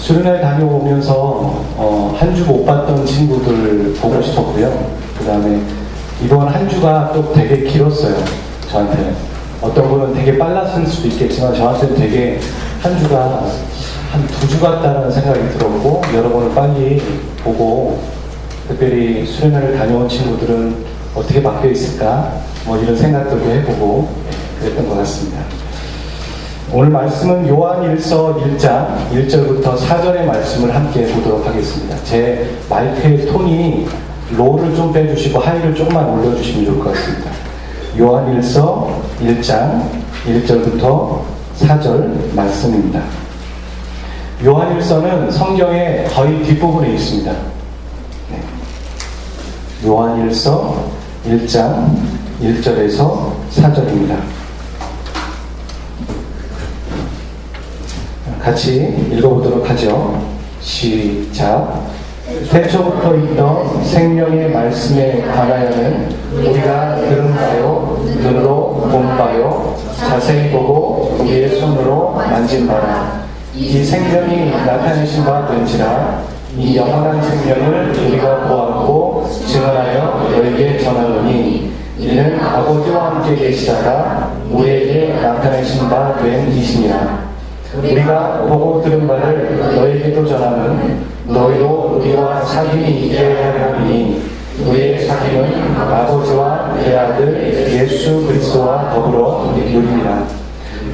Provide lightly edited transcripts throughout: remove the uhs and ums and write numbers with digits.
수련회 다녀오면서 한 주 못 봤던 친구들 보고 싶었고요. 그 다음에 이번 한 주가 또 되게 길었어요. 저한테는. 어떤 분은 되게 빨랐을 수도 있겠지만 저한테는 되게 한 주가 한 2주 같다는 생각이 들었고, 여러분을 빨리 보고 특별히 수련회를 다녀온 친구들은 어떻게 바뀌어 있을까 뭐 이런 생각들도 해보고 그랬던 것 같습니다. 오늘 말씀은 요한일서 1장 1절부터 4절의 말씀을 함께 보도록 하겠습니다. 제 마이크의 톤이 로를 좀 빼주시고 하이를 조금만 올려주시면 좋을 것 같습니다. 요한일서 1장 1절부터 4절 말씀입니다. 요한일서는 성경의 거의 뒷부분에 있습니다. 네. 요한일서 1장 1절에서 4절입니다. 같이 읽어보도록 하죠. 시작. 태초부터 있던 생명의 말씀에 관하여는 우리가 들은 바요, 눈으로 본 바요, 자세히 보고 우리의 손으로 만진 바라. 이 생명이 나타내신 바 된지라. 이 영원한 생명을 우리가 보았고 증언하여 너에게 전하노니 이는 아버지와 함께 계시다가 우리에게 나타내신 바 된 이시니라. 우리가 보고 들은 바를 너에게도 전하는 너희로 우리와 사귐이 있게 하려 하니 우리의 사귐은 아버지와 그 아들 예수 그리스도와 더불어 누리니라.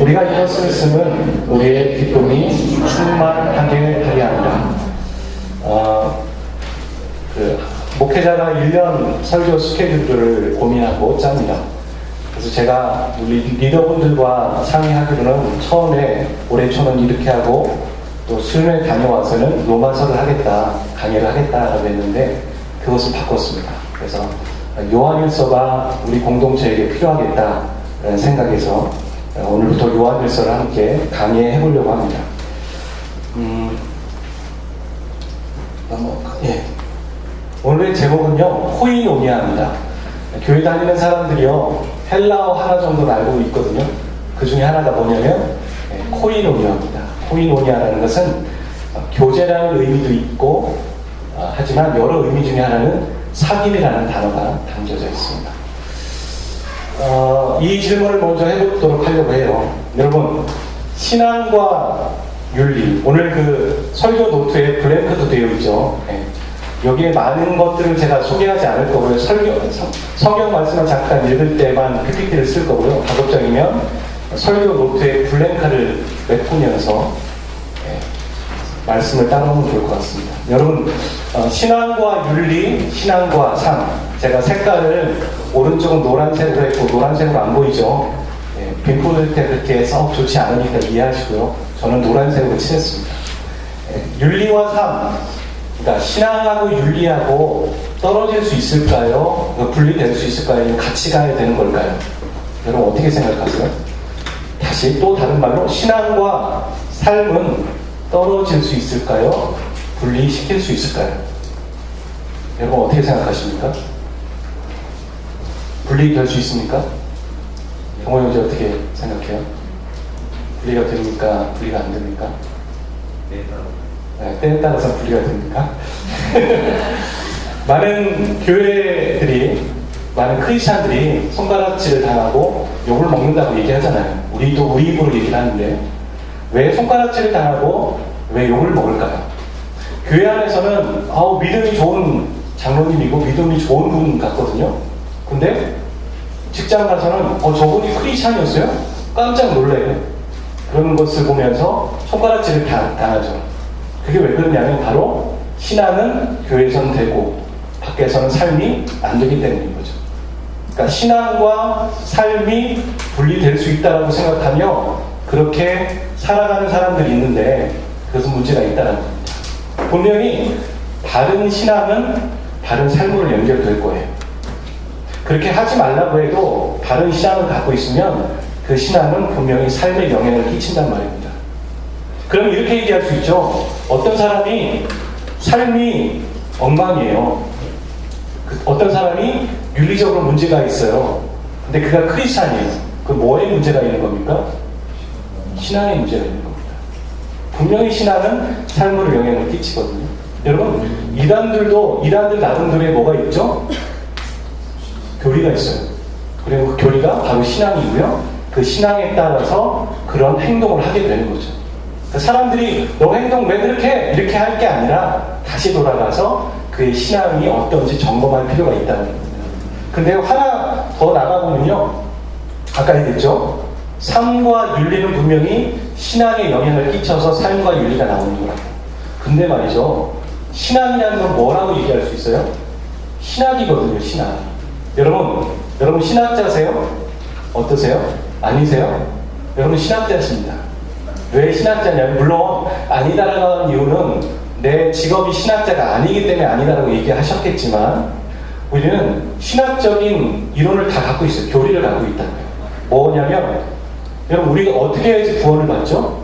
우리가 이것을 쓰면 우리의 기쁨이 충만하게 하려 합니다. 목회자가 1년 설교 스케줄을 고민하고 짭니다. 그래서 제가 우리 리더분들과 상의하기로는 처음에 올해 초는 이렇게 하고 또 수련회 다녀와서는 로마서를 하겠다, 강의를 하겠다라고 했는데 그것을 바꿨습니다. 그래서 요한일서가 우리 공동체에게 필요하겠다라는 생각에서 오늘부터 요한일서를 함께 강의해 보려고 합니다. 오늘의 제목은요, 코이노니아입니다. 교회 다니는 사람들이요, 헬라어 하나 정도는 알고 있거든요. 그 중에 하나가 뭐냐면 코이노니아입니다. 코이노니아라는 것은 교제라는 의미도 있고, 하지만 여러 의미 중에 하나는 사귐이라는 단어가 담겨져 있습니다. 이 질문을 먼저 해보도록 하려고 해요. 여러분, 신앙과 윤리, 오늘 그 설교 노트에 블랭크도 되어 있죠. 여기에 많은 것들을 제가 소개하지 않을 거고요. 성경 말씀을 잠깐 읽을 때만 PPT를 쓸 거고요. 가급적이면 설교 노트에 블랭크를 메꾸면서 말씀을 따라오면 좋을 것 같습니다. 여러분, 신앙과 윤리, 신앙과 삶, 제가 색깔을 오른쪽은 노란색으로 했고 노란색으로 안 보이죠. 빈 꽂을 때 그렇게 썩 좋지 않으니까 이해하시고요. 저는 노란색으로 칠했습니다. 윤리와 삶, 그러니까 신앙하고 윤리하고 떨어질 수 있을까요? 분리될 수 있을까요? 같이 가야 되는 걸까요? 여러분 어떻게 생각하세요? 다시 또 다른 말로 신앙과 삶은 떨어질 수 있을까요? 분리시킬 수 있을까요? 여러분 어떻게 생각하십니까? 분리될 수 있습니까? 경호 형제 어떻게 생각해요? 분리가 됩니까? 분리가 안 됩니까? 때에 따라서 분리가 됩니까? 많은 교회들이, 많은 크리스찬들이 손가락질을 당하고 욕을 먹는다고 얘기하잖아요. 우리도 우리 입으로 얘기를 하는데 왜 손가락질을 당하고 왜 욕을 먹을까요? 교회 안에서는 믿음이 좋은 장로님이고 믿음이 좋은 분 같거든요. 근데 직장 가서는 저분이 크리스찬이었어요? 깜짝 놀래요. 그런 것을 보면서 손가락질을 당하죠. 그게 왜 그러냐면 바로 신앙은 교회에서는 되고 밖에서는 삶이 안 되기 때문인 거죠. 그러니까 신앙과 삶이 분리될 수 있다고 생각하며 그렇게 살아가는 사람들이 있는데 그것은 문제가 있다는 겁니다. 분명히 바른 신앙은 바른 삶으로 연결될 거예요. 그렇게 하지 말라고 해도 바른 신앙을 갖고 있으면 그 신앙은 분명히 삶에 영향을 끼친단 말입니다. 그럼 이렇게 얘기할 수 있죠. 어떤 사람이 삶이 엉망이에요. 어떤 사람이 윤리적으로 문제가 있어요. 근데 그가 크리스찬이에요. 그 뭐에 문제가 있는 겁니까? 신앙에 문제가 있는 겁니다. 분명히 신앙은 삶으로 영향을 끼치거든요. 여러분, 이단들 나름대로의 뭐가 있죠? 교리가 있어요. 그리고 그 교리가 바로 신앙이고요. 그 신앙에 따라서 그런 행동을 하게 되는 거죠. 그러니까 사람들이 너 행동 왜 그렇게 해? 이렇게 할 게 아니라 다시 돌아가서 그의 신앙이 어떤지 점검할 필요가 있다는 겁니다. 근데 하나 더 나가보면요. 아까 얘기했죠? 삶과 윤리는 분명히 신앙에 영향을 끼쳐서 삶과 윤리가 나오는 거라고. 근데 말이죠. 신앙이라는 건 뭐라고 얘기할 수 있어요? 신학이거든요, 신학. 여러분 신학자세요? 어떠세요? 아니세요? 여러분 신학자십니다. 왜 신학자냐면, 물론 아니다라고 하는 이유는 내 직업이 신학자가 아니기 때문에 아니다라고 얘기하셨겠지만, 우리는 신학적인 이론을 다 갖고 있어요. 교리를 갖고 있다고요. 뭐냐면, 여러분 우리가 어떻게 해야지 구원을 받죠?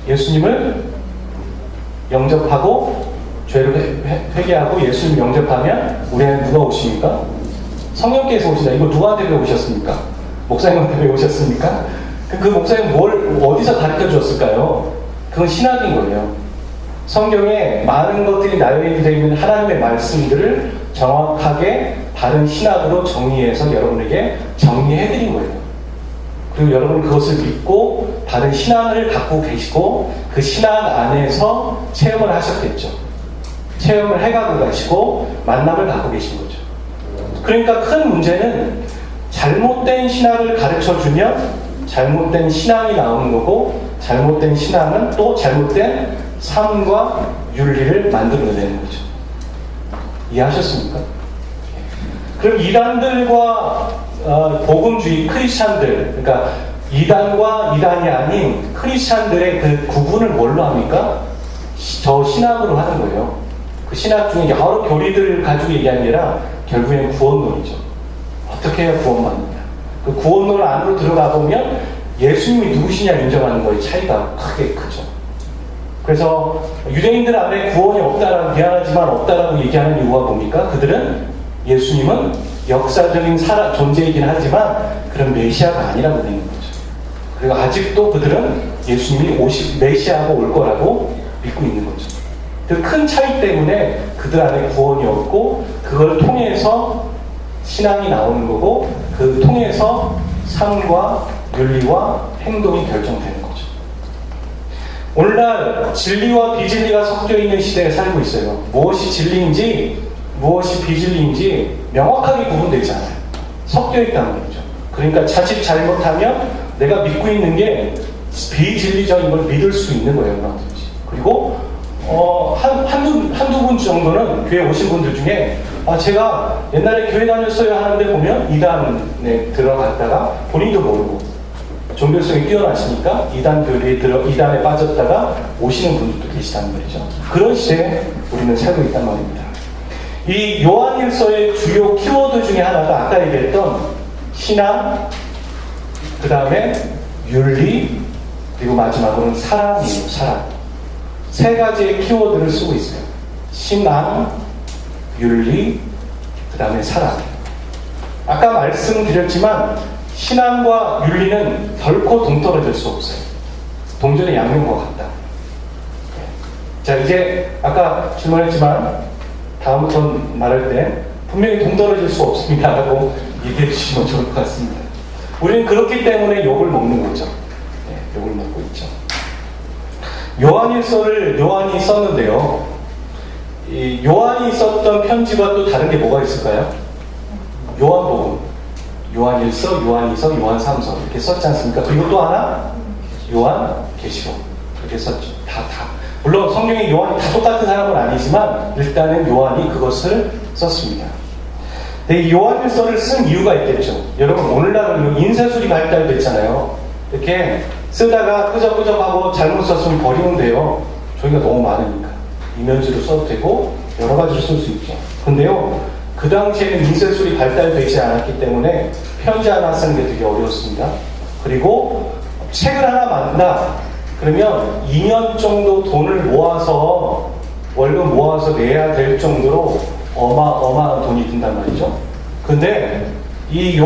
예수님을 영접하고 죄를 회개하고 예수님 영접하면 우리는 누가 오십니까? 성령께서 오시다. 이거 누구한테 배우셨습니까? 목사님한테 배우셨습니까? 그 목사님 뭘 어디서 가르쳐 주었을까요? 그건 신학인 거예요. 성경에 많은 것들이 나열이 되어 있는 하나님의 말씀들을 정확하게 바른 신학으로 정리해서 여러분에게 정리해드린 거예요. 그리고 여러분은 그것을 믿고 바른 신앙을 갖고 계시고 그 신앙 안에서 체험을 하셨겠죠. 체험을 해가고 가시고 만남을 갖고 계신 거죠. 그러니까 큰 문제는 잘못된 신앙을 가르쳐주면 잘못된 신앙이 나오는 거고, 잘못된 신앙은 또 잘못된 삶과 윤리를 만들어내는 거죠. 이해하셨습니까? 그럼 이단들과 복음주의 크리스찬들, 그러니까 이단과 이단이 아닌 크리스찬들의 그 구분을 뭘로 합니까? 저 신학으로 하는 거예요. 그 신학 중에 여러 교리들을 가지고 얘기하는 게 아니라 결국엔 구원론이죠. 어떻게 해야 구원받느냐. 그 구원론 안으로 들어가 보면 예수님이 누구시냐 인정하는 거에 차이가 크게 크죠. 그래서 유대인들 안에 구원이 없다라고, 미안하지만 없다라고 얘기하는 이유가 뭡니까? 그들은 예수님은 역사적인 존재이긴 하지만 그런 메시아가 아니라고 되는 거죠. 그리고 아직도 그들은 예수님이 메시아가 올 거라고 믿고 있는 거죠. 그 큰 차이 때문에 그들 안에 구원이 없고, 그걸 통해서 신앙이 나오는 거고, 그 통해서 삶과 윤리와 행동이 결정되는 거죠. 오늘날 진리와 비진리가 섞여 있는 시대에 살고 있어요. 무엇이 진리인지 무엇이 비진리인지 명확하게 구분되지 않아요. 섞여 있다는 거죠. 그러니까 자칫 잘못하면 내가 믿고 있는 게 비진리적인 걸 믿을 수 있는 거예요. 얼마든지. 그리고 한두 분 정도는 교회 오신 분들 중에 제가 옛날에 교회 다녔어요 하는데 보면 이단에 들어갔다가 본인도 모르고 종교성이 뛰어나시니까 이단에 빠졌다가 오시는 분들도 계시다는 말이죠. 그런 시대에 우리는 살고 있단 말입니다. 이 요한일서의 주요 키워드 중에 하나가 아까 얘기했던 신앙, 그 다음에 윤리, 그리고 마지막으로는 사랑이에요. 사랑. 세 가지의 키워드를 쓰고 있어요. 신앙, 윤리, 그 다음에 사랑. 아까 말씀드렸지만 신앙과 윤리는 결코 동떨어질 수 없어요. 동전의 양면과 같다. 자, 이제 아까 질문했지만 다음부터 말할 때 분명히 동떨어질 수 없습니다 라고 얘기해 주시면 좋을 것 같습니다. 우리는 그렇기 때문에 욕을 먹는 거죠. 네, 욕을 먹고 있죠. 요한일서를 요한이 썼는데요. 이 요한이 썼던 편지와 또 다른 게 뭐가 있을까요? 요한복음, 요한일서, 요한이서, 요한삼서 이렇게 썼지 않습니까? 그리고 또 하나 요한계시록 이렇게 썼죠. 다. 물론 성경에 요한이 다 똑같은 사람은 아니지만 일단은 요한이 그것을 썼습니다. 근데 이 요한일서를 쓴 이유가 있겠죠. 여러분 오늘날은 인쇄술이 발달됐잖아요. 이렇게 쓰다가 끄적끄적하고 잘못 썼으면 버리면 돼요. 저희가 너무 많으니까. 이면지로 써도 되고 여러 가지로 쓸 수 있죠. 근데요, 그 당시에는 인쇄술이 발달되지 않았기 때문에 편지 하나 쓰는 게 되게 어려웠습니다. 그리고 책을 하나 만든다 그러면 2년 정도 돈을 모아서 월급 모아서 내야 될 정도로 어마어마한 돈이 든단 말이죠. 근데 이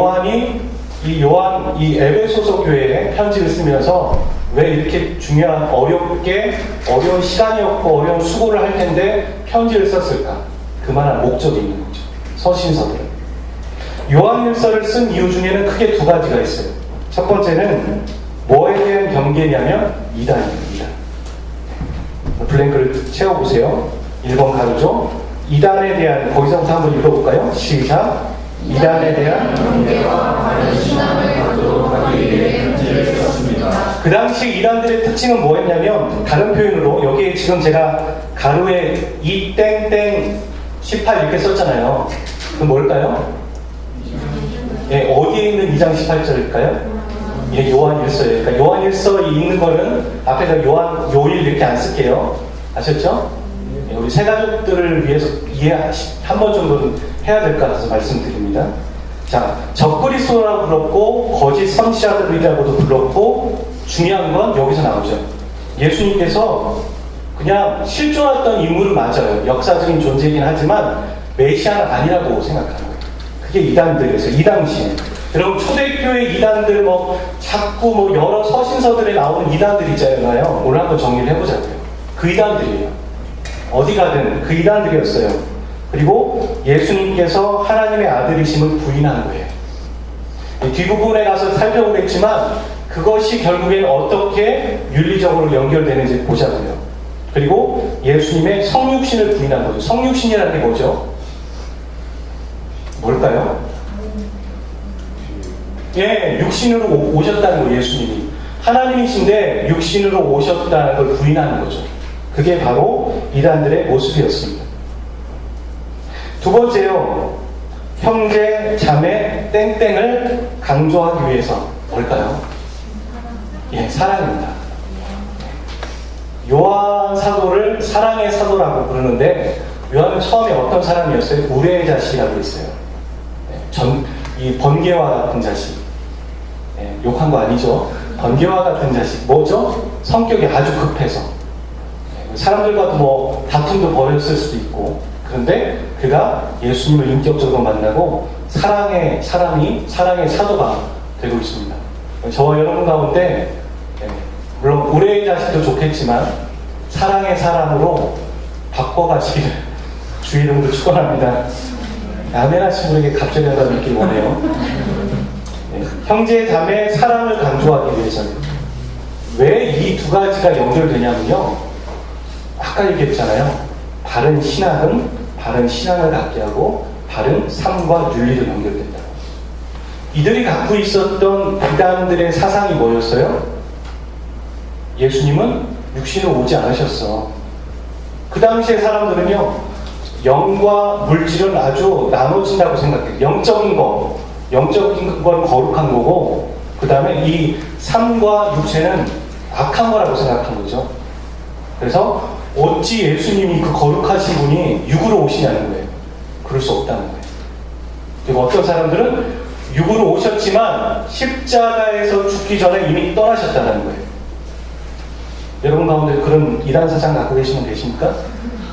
에베소서 교회에 편지를 쓰면서 왜 이렇게 중요한 어려운 시간이었고 어려운 수고를 할 텐데 편지를 썼을까? 그만한 목적이 있는 거죠. 서신서들은. 요한일서를 쓴 이유 중에는 크게 두 가지가 있어요. 첫 번째는 뭐에 대한 경계냐면 이단입니다. 이단. 블랭크를 채워보세요. 1번 가르죠. 이단에 대한, 거기서부터 한번 읽어볼까요? 시작. 이단에 대한 경계와 바른 신앙을 갖도록 하기 위해 편지를 썼습니다. 그 당시 이단들의 특징은 뭐였냐면, 다른 표현으로 여기에 지금 제가 가로에 이 땡땡 18 이렇게 썼잖아요. 그럼 뭘까요? 예, 어디에 있는 2장 18절일까요? 예, 요한일서예요. 그러니까 요한일서에 있는 거는 앞에서 요일 이렇게 안 쓸게요. 아셨죠? 예, 우리 새가족들을 위해서 이해 한 번 정도는 해야 될 것 같아서 말씀드립니다. 자, 적그리스도라고 불렀고 거짓 선지자들이라고도 불렀고, 중요한 건 여기서 나오죠. 예수님께서 그냥 실존했던 인물은 맞아요. 역사적인 존재이긴 하지만 메시아는 아니라고 생각하는 거예요. 그게 이단들이었어요. 이 당시에. 여러분, 초대교회 이단들 자꾸 여러 서신서들에 나오는 이단들 있잖아요. 오늘 한번 정리를 해보자고요. 그 이단들이에요. 어디 가든 그 이단들이었어요. 그리고 예수님께서 하나님의 아들이심을 부인한 거예요. 뒷부분에 가서 살펴보겠지만 그것이 결국엔 어떻게 윤리적으로 연결되는지 보자고요. 그리고 예수님의 성육신을 부인한 거죠. 성육신이라는 게 뭐죠? 뭘까요? 예, 육신으로 오셨다는 거예요. 예수님이 하나님이신데 육신으로 오셨다는 걸 부인하는 거죠. 그게 바로 이단들의 모습이었습니다. 두 번째요, 형제, 자매, 땡땡을 강조하기 위해서 뭘까요? 예, 사랑입니다. 요한 사도를 사랑의 사도라고 부르는데, 요한은 처음에 어떤 사람이었어요? 우레의 자식이라고 했어요. 이 번개와 같은 자식. 예, 욕한 거 아니죠? 번개와 같은 자식. 뭐죠? 성격이 아주 급해서. 사람들과도 다툼도 벌였을 수도 있고, 그런데 그가 예수님을 인격적으로 만나고 사랑의 사도가 되고 있습니다. 저와 여러분 가운데, 물론 우레의 자식도 좋겠지만 사랑의 사람으로 바꿔가시기를 주 이름으로 축원합니다. 아멘 하신 분에게 갑자기 하다 믿길 원해요. 형제, 자매, 사랑을 강조하기 위해서는 왜 이 두 가지가 연결되냐면요, 아까 얘기했잖아요. 바른 신앙을 갖게 하고 바른 삶과 윤리로 연결된다고. 이들이 갖고 있었던 이단들의 사상이 뭐였어요? 예수님은 육신으로 오지 않으셨어. 그 당시의 사람들은요, 영과 물질은 아주 나눠진다고 생각해요. 영적인 건 거룩한 거고, 그 다음에 이 삶과 육체는 악한 거라고 생각한 거죠. 그래서 어찌 예수님이 그 거룩하신 분이 육으로 오시냐는 거예요. 그럴 수 없다는 거예요. 그리고 어떤 사람들은 육으로 오셨지만 십자가에서 죽기 전에 이미 떠나셨다는 거예요. 여러분 가운데 그런 이단 사상 갖고 계시면 계십니까?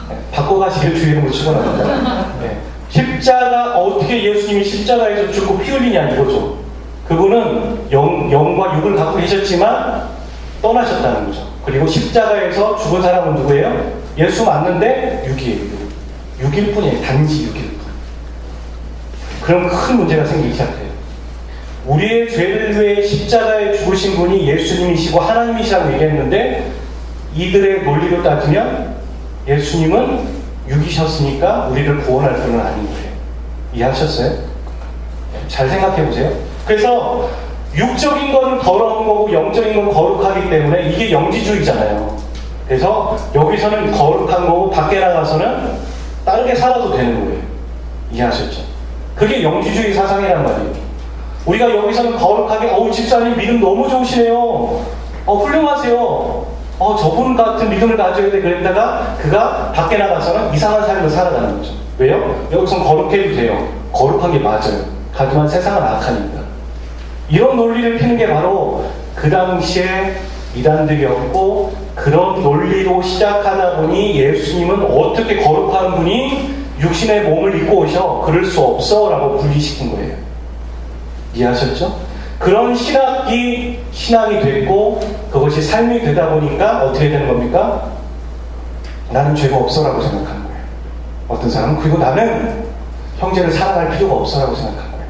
네, 바꿔가시길 주 이름으로 축원합니다. 네. 십자가, 어떻게 예수님이 십자가에서 죽고 피 흘리냐 이거죠. 그분은 영과 육을 갖고 계셨지만 떠나셨다는 거죠. 그리고 십자가에서 죽은 사람은 누구예요? 예수 맞는데 6이에요. 6일 뿐이에요. 단지 6일 뿐. 그럼 큰 문제가 생기기 시작해요. 우리의 죄를 위해 십자가에 죽으신 분이 예수님이시고 하나님이시라고 얘기했는데, 이들의 논리로 따지면 예수님은 6이셨으니까 우리를 구원할 분은 아닌 거예요. 이해하셨어요? 잘 생각해 보세요. 그래서 육적인 거는 더러운 거고 영적인 건 거룩하기 때문에 이게 영지주의잖아요. 그래서 여기서는 거룩한 거고 밖에 나가서는 다르게 살아도 되는 거예요. 이해하셨죠? 그게 영지주의 사상이란 말이에요. 우리가 여기서는 거룩하게, 집사님 믿음 너무 좋으시네요. 훌륭하세요. 저분 같은 믿음을 가져야 돼. 그랬다가 그가 밖에 나가서는 이상한 삶을 살아가는 거죠. 왜요? 여기서는 거룩해도 돼요. 거룩한 게 맞아요. 하지만 세상은 악하니까. 이런 논리를 피는 게 바로 그 당시에 이단들이었고, 그런 논리로 시작하다 보니 예수님은 어떻게 거룩한 분이 육신의 몸을 입고 오셔? 그럴 수 없어 라고 분리시킨 거예요. 이해하셨죠? 그런 신학이 신앙이 됐고 그것이 삶이 되다 보니까 어떻게 되는 겁니까? 나는 죄가 없어라고 생각하는 거예요. 어떤 사람은 그리고 나는 형제를 사랑할 필요가 없어라고 생각하는 거예요.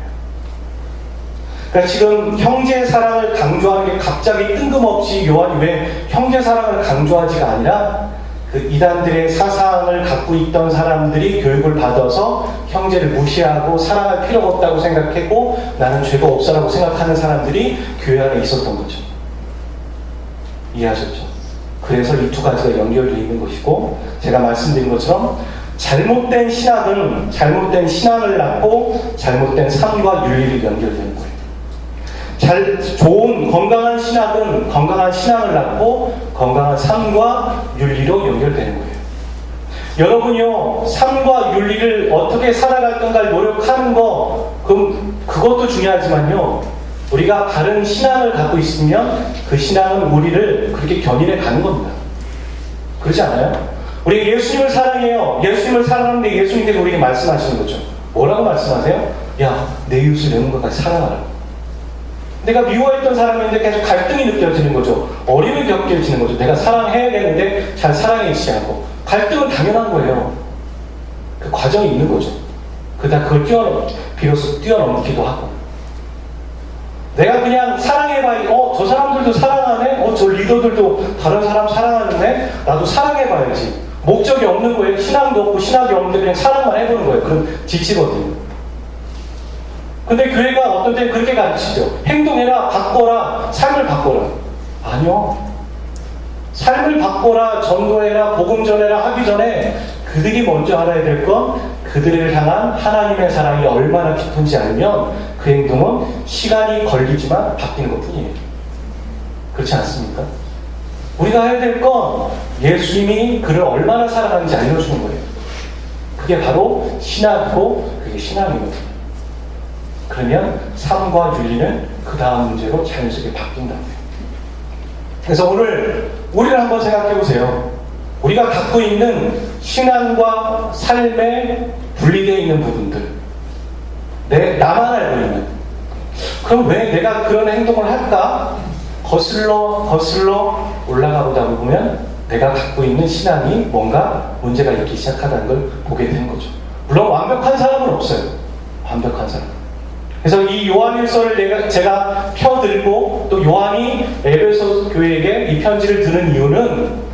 그러니까 지금 형제 사랑을 강조하는 게 갑자기 뜬금없이 요한이 왜 형제 사랑을 강조하지가 아니라 그 이단들의 사상을 갖고 있던 사람들이 교육을 받아서 형제를 무시하고 사랑할 필요가 없다고 생각했고 나는 죄가 없어라고 생각하는 사람들이 교회 안에 있었던 거죠. 이해하셨죠? 그래서 이 두 가지가 연결되어 있는 것이고 제가 말씀드린 것처럼 잘못된 신앙을 낳고 잘못된 삶과 윤리를 연결되는 거예요. 좋은 건강한 신앙은 건강한 신앙을 낳고 건강한 삶과 윤리로 연결되는 거예요. 여러분요, 삶과 윤리를 어떻게 살아갈 건가를 노력하는 거, 그것도 중요하지만요, 우리가 바른 신앙을 갖고 있으면 그 신앙은 우리를 그렇게 견인해 가는 겁니다. 그렇지 않아요? 우리 예수님을 사랑해요. 예수님을 사랑하는데 예수님께서 우리에게 말씀하시는 거죠. 뭐라고 말씀하세요? 야, 내 이웃을 내 몸과까지 사랑하라. 내가 미워했던 사람인데 계속 갈등이 느껴지는 거죠. 어림을 겪여지는 거죠. 내가 사랑해야 되는데 잘 사랑해지지 않고. 갈등은 당연한 거예요. 그 과정이 있는 거죠. 그걸 비로소 뛰어넘기도 하고. 내가 그냥 사랑해봐야, 저 사람들도 사랑하네? 저 리더들도 다른 사람 사랑하는데? 나도 사랑해봐야지. 목적이 없는 거예요. 신앙도 없고 신학이 없는데 그냥 사랑만 해보는 거예요. 그럼 지치거든요. 근데 교회가 어떤 때는 그렇게 가르치죠. 행동해라, 바꿔라, 삶을 바꿔라. 아니요. 삶을 바꿔라, 전도해라, 복음 전해라 하기 전에 그들이 먼저 알아야 될 건 그들을 향한 하나님의 사랑이 얼마나 깊은지 알면 그 행동은 시간이 걸리지만 바뀌는 것 뿐이에요. 그렇지 않습니까? 우리가 해야 될 건 예수님이 그를 얼마나 사랑하는지 알려주는 거예요. 그게 바로 신학이고 그게 신앙이거든요. 그러면 삶과 윤리는 그 다음 문제로 자연스럽게 바뀐다고요. 그래서 오늘 우리를 한번 생각해 보세요. 우리가 갖고 있는 신앙과 삶에 분리되어 있는 부분들, 나만 알고 있는, 그럼 왜 내가 그런 행동을 할까? 거슬러 올라가 보다 보면 내가 갖고 있는 신앙이 뭔가 문제가 있기 시작하다는 걸 보게 되는 거죠. 물론 완벽한 사람은 없어요. 완벽한 사람. 그래서 이 요한일서를 제가 펴들고 또 요한이 에베소 교회에게 이 편지를 드는 이유는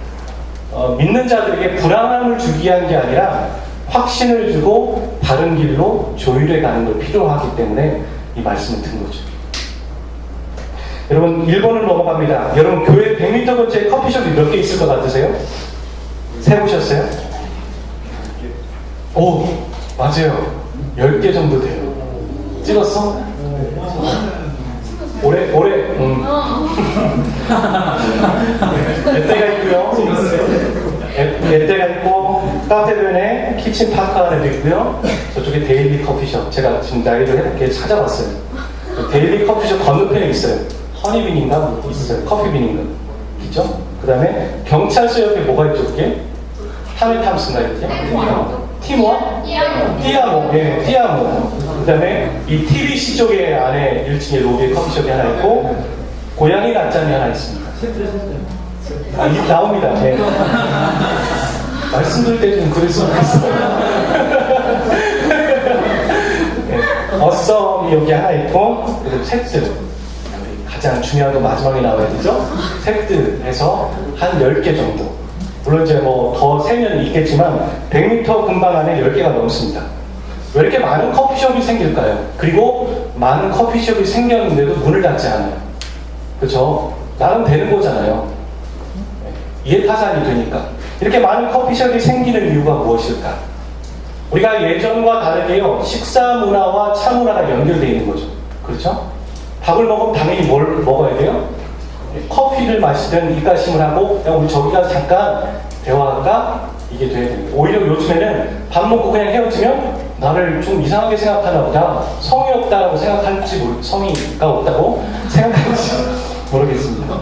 믿는 자들에게 불안함을 주기 위한 게 아니라 확신을 주고 바른 길로 조율해 가는 걸 필요로 하기 때문에 이 말씀을 든 거죠. 여러분 1번을 넘어갑니다. 여러분 교회 100m 근처에 커피숍이 몇 개 있을 것 같으세요? 세보셨어요? 오, 맞아요. 10개 정도 돼요. 찍었어? 올해 앳대가 있고요. 앳대가 있고 카페변에 키친파크 안에도 있고요. 저쪽에 데일리 커피숍, 제가 지금 나이를 이렇게 찾아봤어요. 데일리 커피숍 건너편에 있어요. 허니빈인가 뭐 있어요. 커피빈인가 있죠? 그 다음에 경찰서 옆에 뭐가 있죠? 그게? 타메탐스인가 이렇게? 티모아? 띠아모. 예, 띠아모. 그 다음에 이 TBC 쪽에 안에 1층에 로비에 커피숍이 하나 있고 고양이 낮잠이 하나 있습니다. 나옵니다. 네. 말씀드릴 때 좀 그랬으면 좋겠어요. 네. 어썸이 여기 하나 있고 그리고 셋들 가장 중요한 거 마지막에 나와야 되죠? 셋들 해서 한 10개 정도. 물론 이제 뭐 더 세면 있겠지만 100m 근방 안에 10개가 넘습니다. 왜 이렇게 많은 커피숍이 생길까요? 그리고 많은 커피숍이 생겼는데도 문을 닫지 않아요. 그렇죠? 나름 되는 거잖아요. 이해타산이 되니까. 이렇게 많은 커피숍이 생기는 이유가 무엇일까? 우리가 예전과 다르게요, 식사 문화와 차 문화가 연결되어 있는 거죠. 그렇죠? 밥을 먹으면 당연히 뭘 먹어야 돼요? 커피를 마시든 입가심을 하고 야, 우리 저기 가서 잠깐 대화할까? 이게 돼야 됩니다. 오히려 요즘에는 밥 먹고 그냥 헤어지면 나를 좀 이상하게 생각하나 보다, 성이 없다고 생각할지 성의가 없다고 생각할지 모르겠습니다.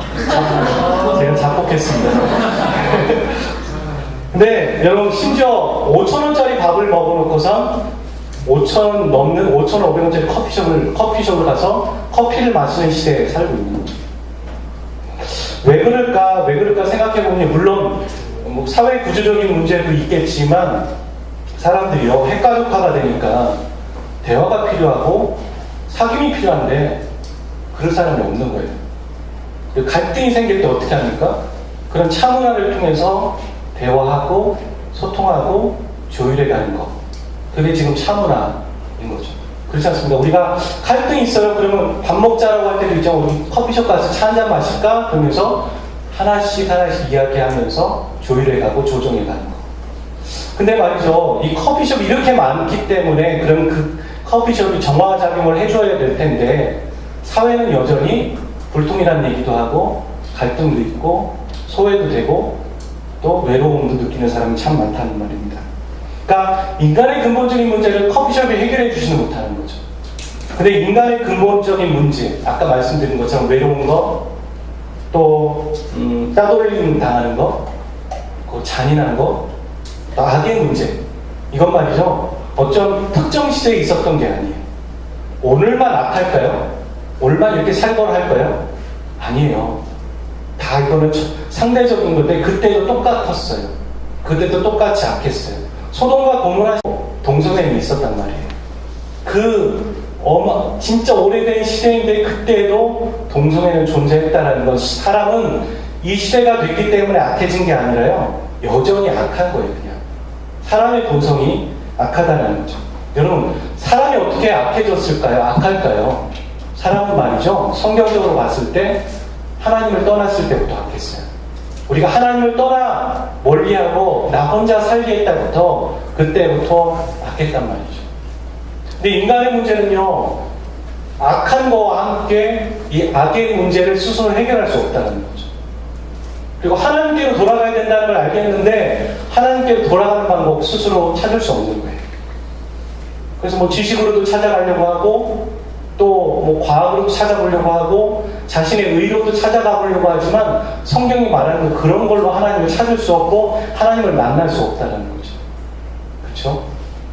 제가 작곡했습니다. 근데 여러분 심지어 5,000원짜리 밥을 먹어놓고선 5,000원 넘는 5,500원짜리 커피숍을 가서 커피를 마시는 시대에 살고 있는 거죠. 왜 그럴까 생각해보면 물론 뭐 사회 구조적인 문제도 있겠지만 사람들이요 핵가족화가 되니까 대화가 필요하고 사귐이 필요한데 그럴 사람이 없는 거예요. 갈등이 생길 때 어떻게 합니까? 그런 차문화를 통해서 대화하고 소통하고 조율해가는 거. 그게 지금 차문화인 거죠. 그렇지 않습니까? 우리가 갈등이 있어요. 그러면 밥 먹자라고 할 때도 있죠. 우리 커피숍 가서 차 한잔 마실까? 그러면서 하나씩 이야기하면서 조율해가고 조정해가는 거. 근데 말이죠. 이 커피숍이 이렇게 많기 때문에 그럼 그 커피숍이 정화작용을 해줘야 될 텐데 사회는 여전히 불통이라는 얘기도 하고 갈등도 있고 소외도 되고 또 외로움도 느끼는 사람이 참 많다는 말입니다. 그러니까 인간의 근본적인 문제를 커피숍이 해결해 주지는 못하는 거죠. 근데 인간의 근본적인 문제, 아까 말씀드린 것처럼 외로운 거, 또 따돌림 당하는 거, 잔인한 거, 또 악의 문제, 이건 말이죠. 어쩜 특정 시대에 있었던 게 아니에요. 오늘만 악할까요? 오늘만 이렇게 살벌 할까요? 아니에요. 다 이거는 상대적인 건데 그때도 똑같았어요. 그때도 똑같이 악했어요. 소돔과 고모라 동성애는 있었단 말이에요. 진짜 오래된 시대인데 그때도 동성애는 존재했다는 건 사람은 이 시대가 됐기 때문에 악해진 게 아니라요. 여전히 악한 거예요, 그냥. 사람의 본성이 악하다는 거죠. 여러분, 사람이 어떻게 악해졌을까요? 악할까요? 사람은 말이죠. 성경적으로 봤을 때 하나님을 떠났을 때부터 악했어요. 우리가 하나님을 떠나 멀리하고 나 혼자 살게 했다부터 그때부터 악했단 말이죠. 근데 인간의 문제는요, 악한 거와 함께 이 악의 문제를 스스로 해결할 수 없다는 거죠. 그리고 하나님께로 돌아가야 된다는 걸 알겠는데 하나님께로 돌아가는 방법 스스로 찾을 수 없는 거예요. 그래서 뭐 지식으로도 찾아가려고 하고 또 뭐 과학으로도 찾아보려고 하고 자신의 의로도 찾아가 보려고 하지만 성경이 말하는 건 그런 걸로 하나님을 찾을 수 없고 하나님을 만날 수 없다는 거죠. 그렇죠?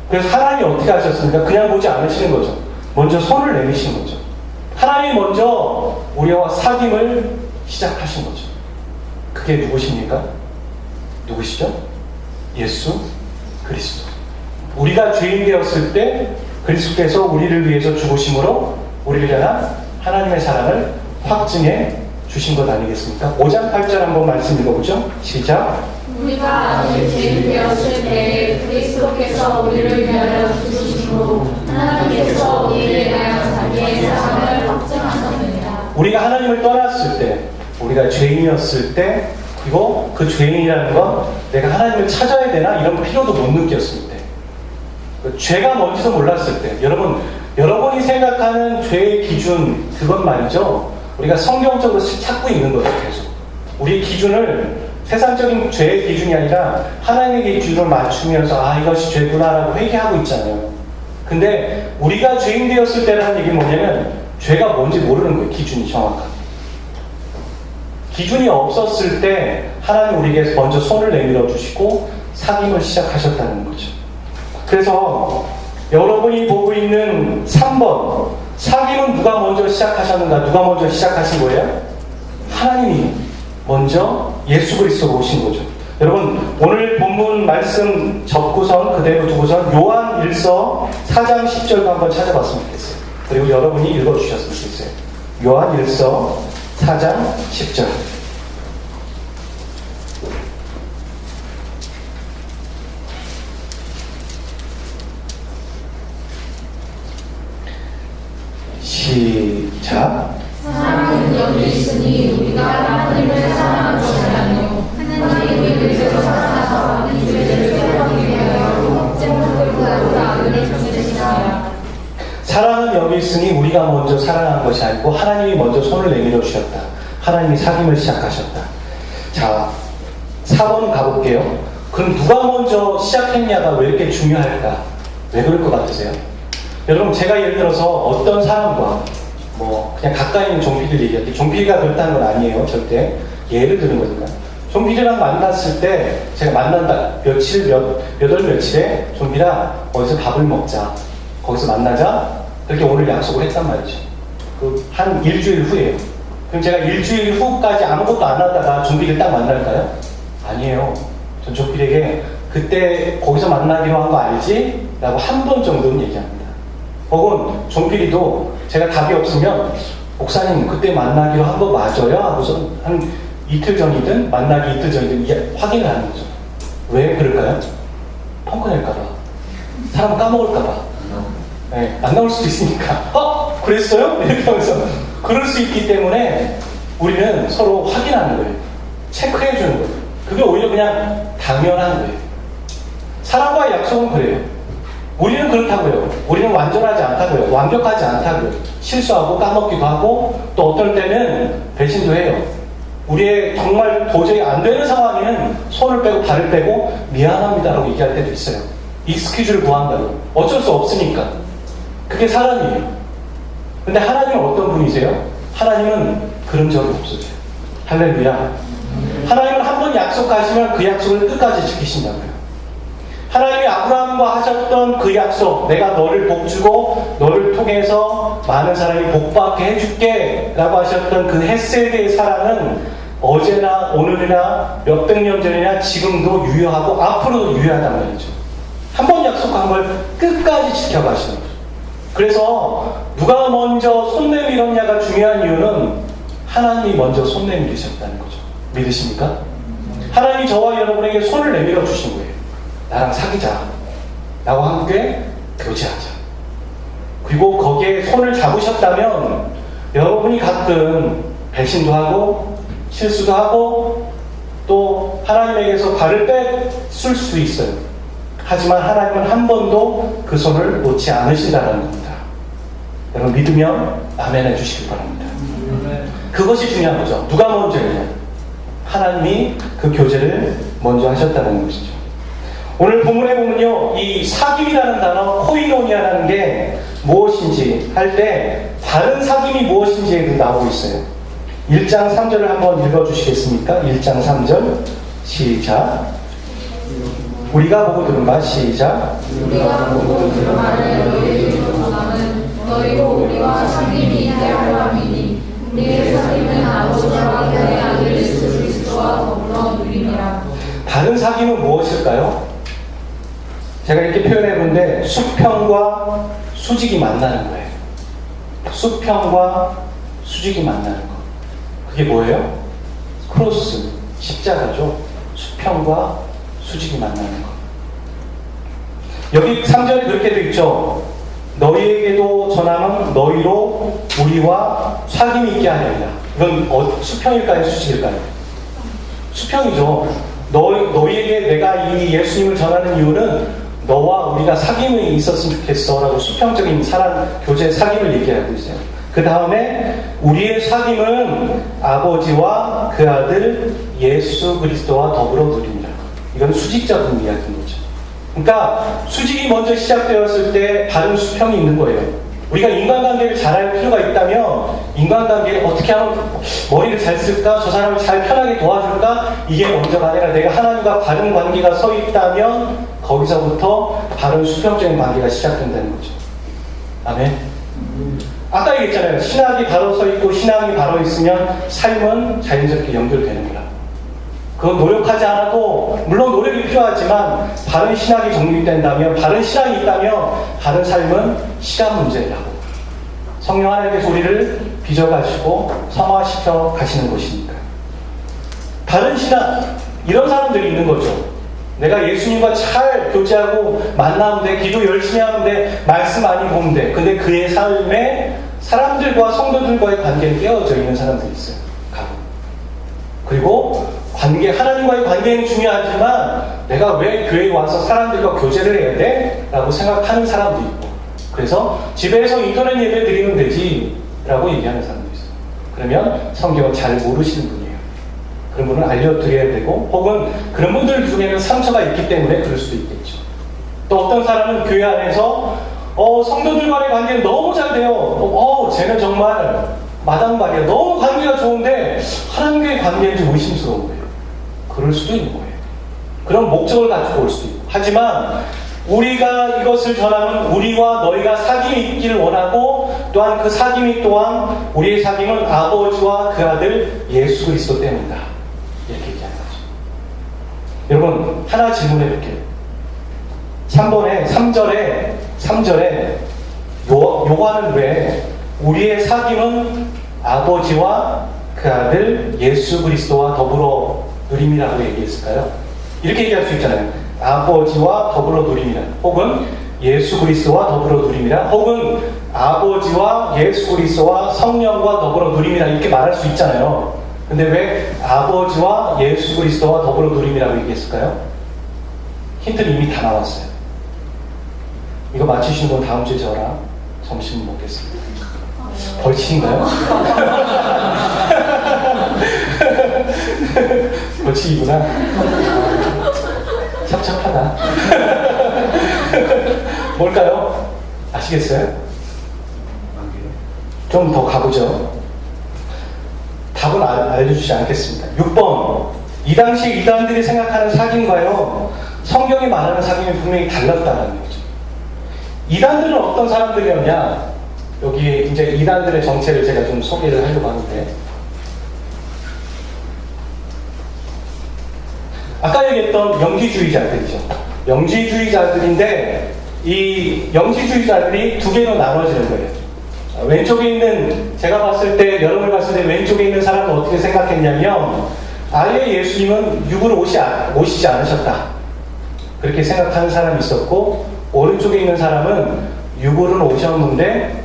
그래서 하나님이 어떻게 하셨습니까? 그냥 보지 않으시는 거죠. 먼저 손을 내미신 거죠. 하나님이 먼저 우리와 사귐을 시작하신 거죠. 그게 누구십니까? 누구시죠? 예수 그리스도. 우리가 죄인 되었을 때 그리스도께서 우리를 위해서 죽으심으로 우리를 향한 하나님의 사랑을 확증해 주신 것 아니겠습니까? 5장 8절 한번 말씀 읽어보죠. 시작. 우리가 아직 죄인 되었을 때 그리스도께서 우리를 위하여 죽으심으로 하나님께서 우리를 위하여 자기의 사랑을 확증하셨느니라. 우리가 하나님을 떠났을 때, 우리가 죄인이었을 때, 그리고 그 죄인이라는 건 내가 하나님을 찾아야 되나 이런 필요도 못 느꼈을 때, 죄가 뭔지도 몰랐을 때, 여러분이 생각하는 죄의 기준, 그건 말이죠. 우리가 성경적으로 찾고 있는 거죠, 계속. 우리의 기준을 세상적인 죄의 기준이 아니라 하나님의 기준을 맞추면서 이것이 죄구나라고 회개하고 있잖아요. 근데 우리가 죄인 되었을 때라는 얘기는 뭐냐면 죄가 뭔지 모르는 거예요, 기준이 정확하게. 기준이 없었을 때 하나님 우리에게 먼저 손을 내밀어 주시고 사귐을 시작하셨다는 거죠. 그래서 여러분이 보고 있는 3번 사귐은 누가 먼저 시작하셨는가? 누가 먼저 시작하신 거예요? 하나님이 먼저 예수 그리스도로 오신 거죠. 여러분 오늘 본문 말씀 접고선 그대로 두고선 요한 1서 4장 10절도 한번 찾아봤으면 좋겠어요. 그리고 여러분이 읽어주셨으면 좋겠어요. 요한 1서 4장 10절. 시작. 사랑은 여기 있으니 우리가 하나님을 사랑한 것이 아니요 하나님이 우리를 사랑하사 이 죄를 사랑하기 위하여 억제물을 구하고 악을 주셨으니라. 사랑은 여기 있으니 우리가 먼저 사랑한 것이 아니고 하나님이 먼저 손을 내밀어 주셨다. 하나님이 사귐을 시작하셨다. 자, 4번 가볼게요. 그럼 누가 먼저 시작했냐가 왜 이렇게 중요할까? 왜 그럴 것 같으세요? 여러분 제가 예를 들어서 어떤 사람과 그냥 가까이 있는 종피들 얘기할게요. 종피가 그렇다는 건 아니에요. 절대. 예를 드는 거니까. 종피랑 만났을 때 제가 만난다. 몇 월 며칠에 종피랑 어디서 밥을 먹자. 거기서 만나자. 그렇게 오늘 약속을 했단 말이죠. 한 일주일 후에요. 그럼 제가 일주일 후까지 아무것도 안 하다가 종필을 딱 만날까요? 아니에요. 전 종필에게 그때 거기서 만나기로 한 거 알지? 라고 한 번 정도는 얘기합니다. 혹은 종필이도 제가 답이 없으면 목사님 그때 만나기로 한 거 맞아요? 하고서 한 이틀 전이든 만나기 이틀 전이든 확인을 하는 거죠. 왜 그럴까요? 펑크 낼까봐. 사람 까먹을까봐. 네, 안 나올 수도 있으니까. 그랬어요? 이렇게 하면서. 그럴 수 있기 때문에 우리는 서로 확인하는 거예요. 체크해 주는 거예요. 그게 오히려 그냥 당연한 거예요. 사람과의 약속은 그래요. 우리는 그렇다고요. 우리는 완전하지 않다고요. 완벽하지 않다고요. 실수하고 까먹기도 하고 또 어떨 때는 배신도 해요. 우리의 정말 도저히 안 되는 상황에는 손을 빼고 발을 빼고 미안합니다라고 얘기할 때도 있어요. 익스큐즈를 구한다고. 어쩔 수 없으니까. 그게 사람이에요. 근데 하나님은 어떤 분이세요? 하나님은 그런 적이 없으세요. 할렐루야. 하나님은 한 번 약속하시면 그 약속을 끝까지 지키신다고요. 하나님이 아브라함과 하셨던 그 약속, 내가 너를 복주고 너를 통해서 많은 사람이 복받게 해줄게 라고 하셨던 그 헤세드의 사랑은 어제나 오늘이나 몇백 년 전이나 지금도 유효하고 앞으로도 유효하단 말이죠. 한 번 약속한 걸 끝까지 지켜가시는 거죠. 그래서 누가 먼저 손 내밀었냐가 중요한 이유는 하나님이 먼저 손 내밀으셨다는 거죠. 믿으십니까? 하나님이 저와 여러분에게 손을 내밀어 주신 거예요. 나랑 사귀자. 나와 함께 교제하자. 그리고 거기에 손을 잡으셨다면 여러분이 가끔 배신도 하고 실수도 하고 또 하나님에게서 발을 뺐을 수도 있어요. 하지만 하나님은 한 번도 그 손을 놓지 않으신다는 겁니다. 여러분 믿으면 아멘 해주시기 바랍니다. 그것이 중요한 거죠. 누가 먼저냐? 하나님이 그 교제를 먼저 하셨다는 것이죠. 오늘 본문에 보면요, 이 사귐이라는 단어, 코이노니아라는 게 무엇인지 할 때 다른 사귐이 무엇인지에 나오고 있어요. 1장 3절을 한번 읽어주시겠습니까? 1장 3절 시작. 우리가 보고 들은 바 시작. 우리가 보고 들은 바를 너희에게 전하는 너희로 우리와 사귐이 하려 함이니 우리의 사귐은 아버지와 그의 아들 예수 그리스도와 더불어 누리니라. 다른 사귐은 무엇일까요? 제가 이렇게 표현해 본데 수평과 수직이 만나는 거예요. 수평과 수직이 만나는 거. 그게 뭐예요? 크로스, 십자가죠. 수평과 수직이 만나는 거. 여기 3절에 그렇게 되어 있죠. 너희에게도 전하면 너희로 우리와 사귐이 있게 하려니라. 이건 수평일까요? 수직일까요? 수평이죠. 너희에게 내가 이 예수님을 전하는 이유는 너와 우리가 사귐이 있었으면 좋겠어 라고 수평적인 사랑, 교제 사귐을 얘기하고 있어요. 그 다음에 우리의 사귐은 아버지와 그 아들 예수 그리스도와 더불어 누립니다. 이건 수직적인 이야기인 거죠. 그러니까 수직이 먼저 시작되었을 때 바른 수평이 있는 거예요. 우리가 인간관계를 잘할 필요가 있다면 인간관계를 어떻게 하면 머리를 잘 쓸까? 저 사람을 잘 편하게 도와줄까? 이게 먼저가 아니라 내가 하나님과 바른 관계가 서 있다면 거기서부터 바른 수평적인 관계가 시작된다는 거죠. 아멘. 아까 얘기했잖아요. 신학이 바로 서 있고 신앙이 바로 있으면 삶은 자연스럽게 연결되는 거라. 그건 노력하지 않아도 물론 노력이 필요하지만 바른 신학이 정립된다면 바른 신앙이 있다면 바른 삶은 시간 문제라고 성령 하나님께서 우리를 빚어가시고 성화시켜 가시는 것이니까. 바른 신앙 이런 사람들이 있는 거죠. 내가 예수님과 잘 교제하고 만나는데 기도 열심히 하는데 말씀 많이 보는데 근데 그의 삶에 사람들과 성도들과의 관계는 깨어져 있는 사람들이 있어요. 그리고 관계, 하나님과의 관계는 중요하지만 내가 왜 교회에 와서 사람들과 교제를 해야 돼? 라고 생각하는 사람도 있고 그래서 집에서 인터넷 예배 드리면 되지 라고 얘기하는 사람도 있어요. 그러면 성경을 잘 모르시는 분이에요. 그런 분은 알려드려야 되고 혹은 그런 분들 중에는 상처가 있기 때문에 그럴 수도 있겠죠. 또 어떤 사람은 교회 안에서 성도들과의 관계는 너무 잘 돼요. 쟤는 정말 마당발이야. 너무 관계가 좋은데 하나님과의 관계는 좀 의심스러운 거예요. 그럴 수도 있는 거예요. 그런 목적을 가지고 올 수도 있고. 하지만 우리가 이것을 전하면 우리와 너희가 사귐이 있기를 원하고 또한 그 사귐이 또한 우리의 사귐은 아버지와 그 아들 예수 그리스도 때문이다. 이렇게 얘기하는 거죠. 여러분 하나 질문해 볼게요. 3절에 요한은 왜 우리의 사귐은 아버지와 그 아들 예수 그리스도와 더불어 누림이라고 얘기했을까요? 이렇게 얘기할 수 있잖아요. 아버지와 더불어 누림이라, 혹은 예수 그리스도와 더불어 누림이라, 혹은 아버지와 예수 그리스도와 성령과 더불어 누림이라, 이렇게 말할 수 있잖아요. 근데 왜 아버지와 예수 그리스도와 더불어 누림이라고 얘기했을까요? 힌트는 이미 다 나왔어요. 이거 맞히시는 분 다음 주에 저랑 점심 먹겠습니다. 벌칙인가요? 벌칙이구나. 찹찹하다. 뭘까요? 아시겠어요? 좀 더 가보죠. 답은 알려주지 않겠습니다. 6번. 이 당시 이단들이 생각하는 사귐과요, 성경이 말하는 사귐이 분명히 달랐다는 거죠. 이단들은 어떤 사람들이었냐? 여기 이제 이단들의 정체를 제가 좀 소개를 하려고 하는데, 아까 얘기했던 영지주의자들이죠. 영지주의자들인데 이 영지주의자들이 두 개로 나눠지는 거예요. 왼쪽에 있는, 제가 봤을 때, 여러분이 봤을 때 왼쪽에 있는 사람은 어떻게 생각했냐면, 아예 예수님은 육으로 오시지 않으셨다, 그렇게 생각하는 사람이 있었고, 오른쪽에 있는 사람은 육으로는 오셨는데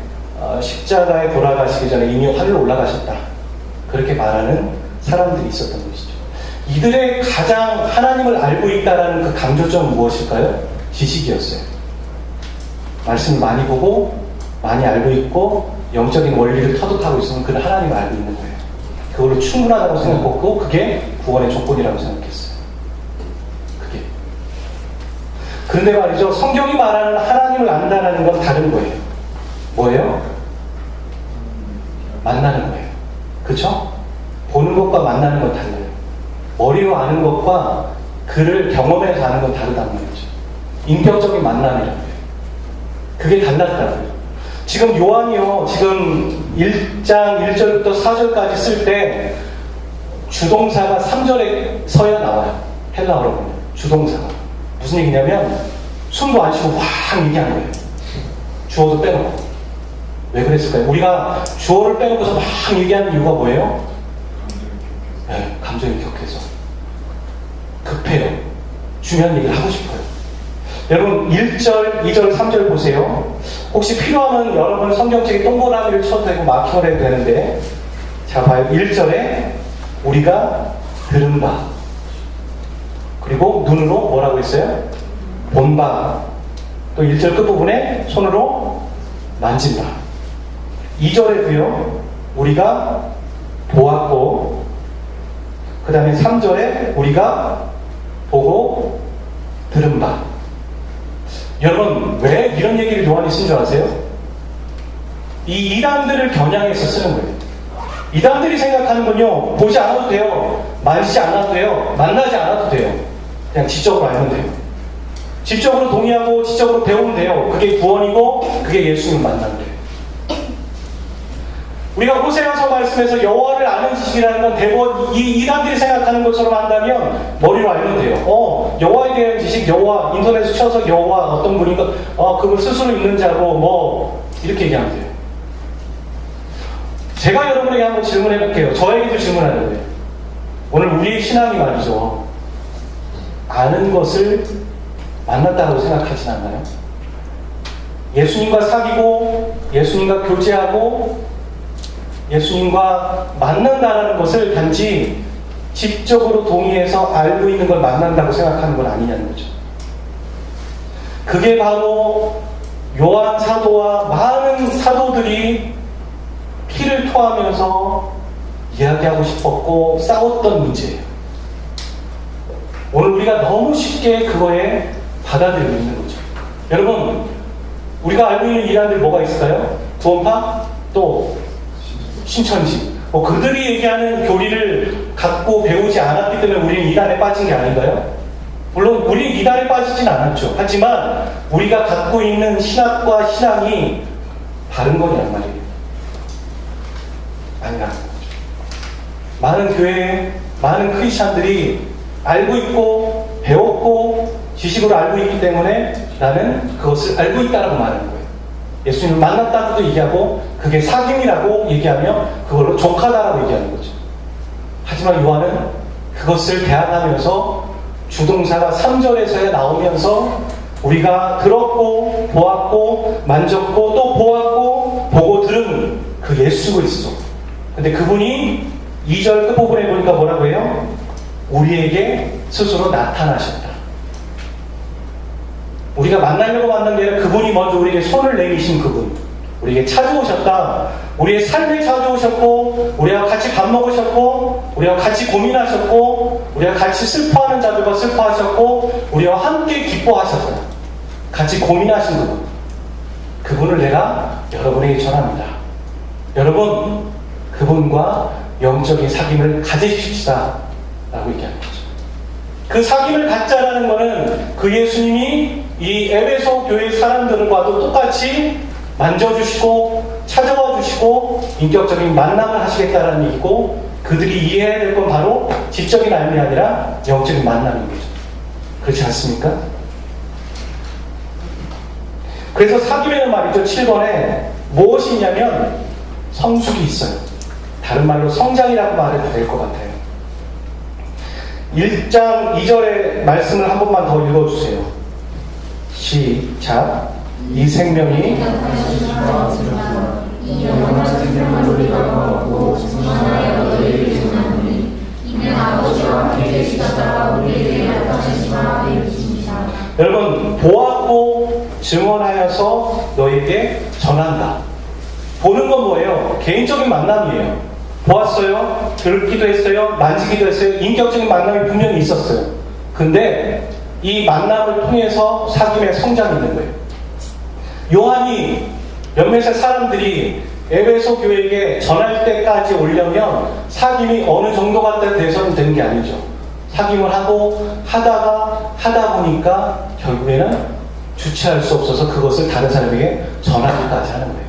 십자가에 돌아가시기 전에 이미 하늘로 올라가셨다, 그렇게 말하는 사람들이 있었던 것이죠. 이들의 가장 하나님을 알고 있다는 그 강조점은 무엇일까요? 지식이었어요. 말씀을 많이 보고 많이 알고 있고 영적인 원리를 터득하고 있으면 그는 하나님을 알고 있는 거예요. 그걸로 충분하다고 생각했고, 그게 구원의 조건이라고 생각했어요. 그게. 그런데 말이죠, 성경이 말하는 하나님을 안다는 건 다른 거예요. 뭐예요? 만나는 거예요. 그렇죠? 보는 것과 만나는 건 달라요. 머리로 아는 것과 그를 경험해서 아는 건 다르단 말이죠. 인격적인 만남이라는 거예요. 그게 달랐다고요. 지금 요한이요, 지금 1장 1절부터 4절까지 쓸 때 주동사가 3절에 서야 나와요. 헬라어로 보면 주동사가. 무슨 얘기냐면 숨도 안 쉬고 확 얘기한 거예요. 주어도 빼놓고. 왜 그랬을까요? 우리가 주어를 빼놓고서 막 얘기하는 이유가 뭐예요? 네, 감정이 격해서. 급해요. 중요한 얘기를 하고 싶어요. 여러분 1절, 2절, 3절 보세요. 혹시 필요하면 여러분 성경책에 동그라미를 쳐도 되고 마킹을 해도 되는데, 자 봐요. 1절에 우리가 들은 바, 그리고 눈으로 뭐라고 했어요? 본 바, 또 1절 끝부분에 손으로 만진 바. 2절에도요 우리가 보았고, 그 다음에 3절에 우리가 보고 들은 바. 여러분 왜 이런 얘기를 요한이 쓴 줄 아세요? 이 이단들을 겨냥해서 쓰는 거예요. 이단들이 생각하는 건요, 보지 않아도 돼요, 만지지 않아도 돼요, 만나지 않아도 돼요, 그냥 지적으로 알면 돼요. 지적으로 동의하고 지적으로 배우면 돼요. 그게 구원이고 그게 예수님을 만나는 거예요. 우리가 호세아서 말씀에서 여호와를 아는 지식이라는 건 대부분 이 이단들이 생각하는 것처럼 한다면 머리로 알면 돼요. 여호와에 대한 지식, 여호와 인터넷에 쳐서 여호와 어떤 분인가, 그걸 스스로 있는 자고 뭐 이렇게 얘기하면 돼요. 제가 여러분에게 한번 질문해 볼게요. 저에게도 질문하는 거예요. 오늘 우리의 신앙이 말이죠, 아는 것을 만났다고 생각하진 않나요? 예수님과 사귀고 예수님과 교제하고 예수님과 만난다는 것을 단지 지적으로 동의해서 알고 있는 걸 만난다고 생각하는 건 아니냐는 거죠. 그게 바로 요한 사도와 많은 사도들이 피를 토하면서 이야기하고 싶었고 싸웠던 문제예요. 오늘 우리가 너무 쉽게 그거에 받아들이고 있는 거죠. 여러분, 우리가 알고 있는 이단들 뭐가 있을까요? 구원파, 또 신천지, 그들이 얘기하는 교리를 갖고 배우지 않았기 때문에 우리는 이단에 빠진 게 아닌가요? 물론 우리는 이단에 빠지진 않았죠. 하지만 우리가 갖고 있는 신학과 신앙이 바른 거냐는 말이에요. 아니라는 거죠. 많은 교회, 많은 크리스찬들이 알고 있고 배웠고 지식으로 알고 있기 때문에 나는 그것을 알고 있다라고 말하는 거예요. 예수님을 만났다고도 얘기하고 그게 사귐이라고 얘기하며 그걸로 족하다라고 얘기하는 거죠. 하지만 요한은 그것을 대항하면서 주동사가 3절에서야 나오면서 우리가 들었고 보았고 만졌고 또 보았고 보고 들은 그 예수 그리스도. 근데 그분이 2절 끝부분에 보니까 뭐라고 해요? 우리에게 스스로 나타나셨다. 우리가 만나려고 만난 게 아니라 그분이 먼저 우리에게 손을 내미신 그분. 우리에게 찾아오셨다. 우리의 삶에 찾아오셨고 우리와 같이 밥 먹으셨고 우리와 같이 고민하셨고 우리와 같이 슬퍼하는 자들과 슬퍼하셨고 우리와 함께 기뻐하셨다. 같이 고민하신 그분. 그분을 내가 여러분에게 전합니다. 여러분 그분과 영적인 사귐을 가지십시다 라고 얘기하는 거죠. 그 사귐을 갖자라는 것은 그 예수님이 이 에베소 교회 사람들과도 똑같이 만져주시고 찾아와 주시고 인격적인 만남을 하시겠다는 얘기고 그들이 이해해야 될 건 바로 지적인 알미 아니라 영적인 만남인 거죠. 그렇지 않습니까? 그래서 사귐에는 말이죠. 7번에 무엇이 있냐면 성숙이 있어요. 다른 말로 성장이라고 말해도 될 것 같아요. 1장 2절의 말씀을 한 번만 더 읽어주세요. 시작. 이 생명이 이 영원한 생명을 우리가 얻고 증언하여 너희를 전하노니 이는 아버지와 함께 계시다가 우리에게 나타나시마 되었습니다. 여러분 보았고 증언하여서 너에게 전한다. 보는 건 뭐예요? 개인적인 만남이에요. 보았어요. 듣기도 했어요. 만지기도 했어요. 인격적인 만남이 분명히 있었어요. 근데 이 만남을 통해서 사귐의 성장이 있는 거예요. 요한이 몇몇의 사람들이 에베소 교회에게 전할 때까지 오려면 사귐이 어느 정도가 돼서는 되는 게 아니죠. 사귐을 하고 하다 보니까 결국에는 주체할 수 없어서 그것을 다른 사람에게 전하기까지 하는 거예요.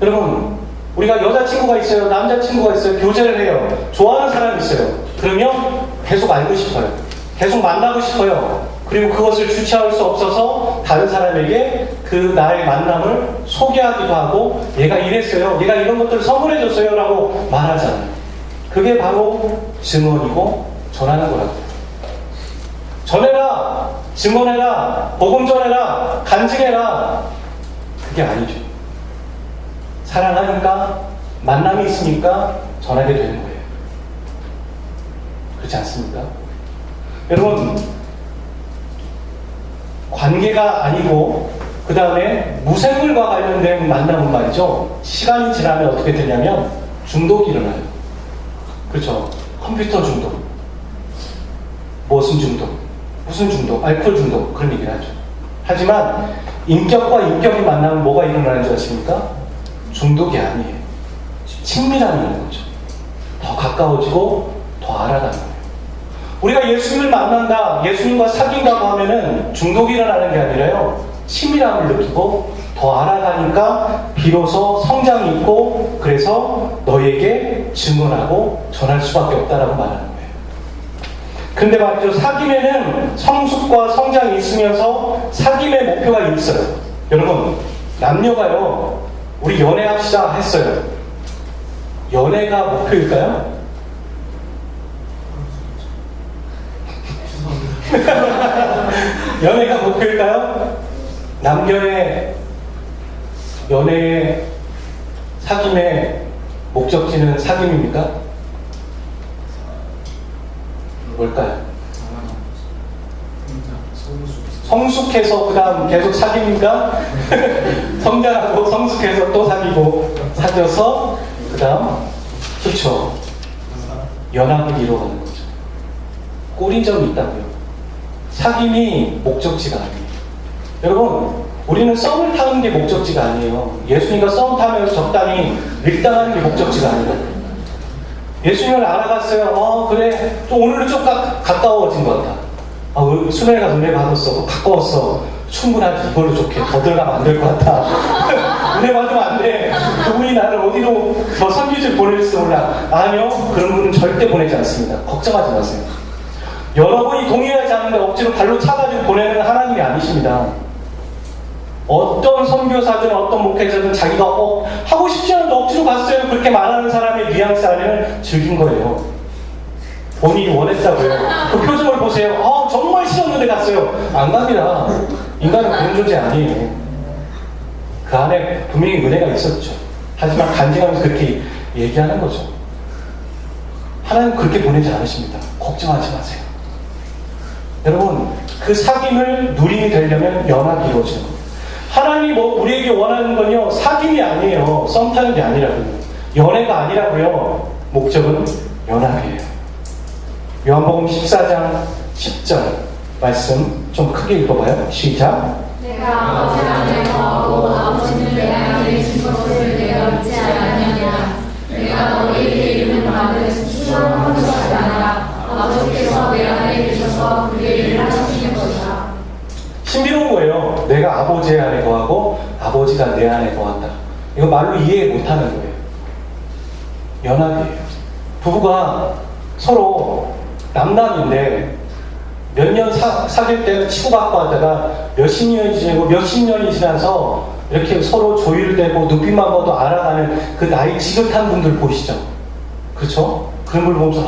여러분 우리가 여자친구가 있어요. 남자친구가 있어요. 교제를 해요. 좋아하는 사람이 있어요. 그러면 계속 알고 싶어요. 계속 만나고 싶어요. 그리고 그것을 주체할 수 없어서 다른 사람에게 그 나의 만남을 소개하기도 하고 얘가 이랬어요. 얘가 이런 것들을 선물해줬어요. 라고 말하잖아요. 그게 바로 증언이고 전하는 거라고. 전해라. 증언해라. 복음 전해라. 간증해라. 그게 아니죠. 사랑하니까 만남이 있으니까 전하게 되는 거예요. 그렇지 않습니까? 여러분 관계가 아니고 그 다음에 무생물과 관련된 만남은 말이죠. 시간이 지나면 어떻게 되냐면 중독이 일어나요. 그렇죠. 컴퓨터 중독, 무슨 중독, 무슨 중독, 알코올 중독 그런 얘기를 하죠. 하지만 인격과 인격이 만나면 뭐가 일어나는 줄 아십니까? 중독이 아니에요. 친밀함이 있는 거죠. 더 가까워지고 더 알아가는 거예요. 우리가 예수님을 만난다, 예수님과 사귄다고 하면은 중독이 일어나는 게 아니라요. 친밀함을 느끼고 더 알아가니까 비로소 성장이 있고 그래서 너에게 증언하고 전할 수밖에 없다라고 말하는 거예요. 근데 말이죠. 사귐에는 성숙과 성장이 있으면서 사귐의 목표가 있어요. 여러분 남녀가요. 우리 연애합시다 했어요. 연애가 목표일까요? 연애가 목표일까요? 남녀의 연애의 사귐의 목적지는 사귐입니까? 뭘까요? 성숙해서 그 다음 계속 사귐입니까? 성장하고 성숙해서 또 사귀고 사귀어서 그 다음 그렇죠. 연합을 이루어가는 거죠. 꼬린 점이 있다고요. 사귐이 목적지가 아니에요. 여러분 우리는 썸을 타는 게 목적지가 아니에요. 예수님과 썸 타면서 적당히 밀당하는 게 목적지가 아니에요. 예수님을 알아갔어요. 그래 좀 오늘은 좀 가까워진 것 같다. 수련회 가서 은혜 받았어. 가까웠어. 충분하지. 이걸로 좋게. 더 들어가면 안 될 것 같아. 은혜 받으면 안 돼. 그분이 나를 어디로 더 선교지를 보낼지도 몰라. 아니요. 그런 분은 절대 보내지 않습니다. 걱정하지 마세요. 여러분이 동의하지 않는데 억지로 발로 차가지고 보내는 하나님이 아니십니다. 어떤 선교사든 어떤 목회자든 자기가 하고 싶지 않은데 억지로 갔어요. 그렇게 말하는 사람의 뉘앙스 안에는 즐긴 거예요. 본인이 원했다고요. 그 표정을 보세요. 정말 싫었는데 갔어요. 안 갑니다. 인간은 그런 존재 아니에요. 그 안에 분명히 은혜가 있었죠. 하지만 간증하면서 그렇게 얘기하는 거죠. 하나님 그렇게 보내지 않으십니다. 걱정하지 마세요. 여러분, 그 사귐을 누림이 되려면 연합이 이루어지는 겁니다. 하나님이 우리에게 원하는 건요, 사귐이 아니에요. 썸 타는 게 아니라고요. 연애가 아니라고요. 목적은 연합이에요. 요한복음 14장 10절 말씀 좀 크게 읽어봐요. 시작. 내가 아버지 안에 거하고 아버지는 내 안에 계신 것을 내가 믿지 아니하느냐. 내가 너희에게 이르는 말은 수고한 것이 아니라 아버지께서 내 안에 계셔서 그 일을 하시는 것이다. 신비로운 거예요. 내가 아버지 안에 거하고 아버지가 내 안에 거한다. 이거 말로 이해 못하는 거예요. 연합이에요. 부부가 서로 남남인데 몇 년 사귈 때는 치고받고 하다가 몇십 년이 지나고 몇십 년이 지나서 이렇게 서로 조율되고 눈빛만 봐도 알아가는 그 나이 지긋한 분들 보이시죠? 그렇죠? 그런 걸 보면서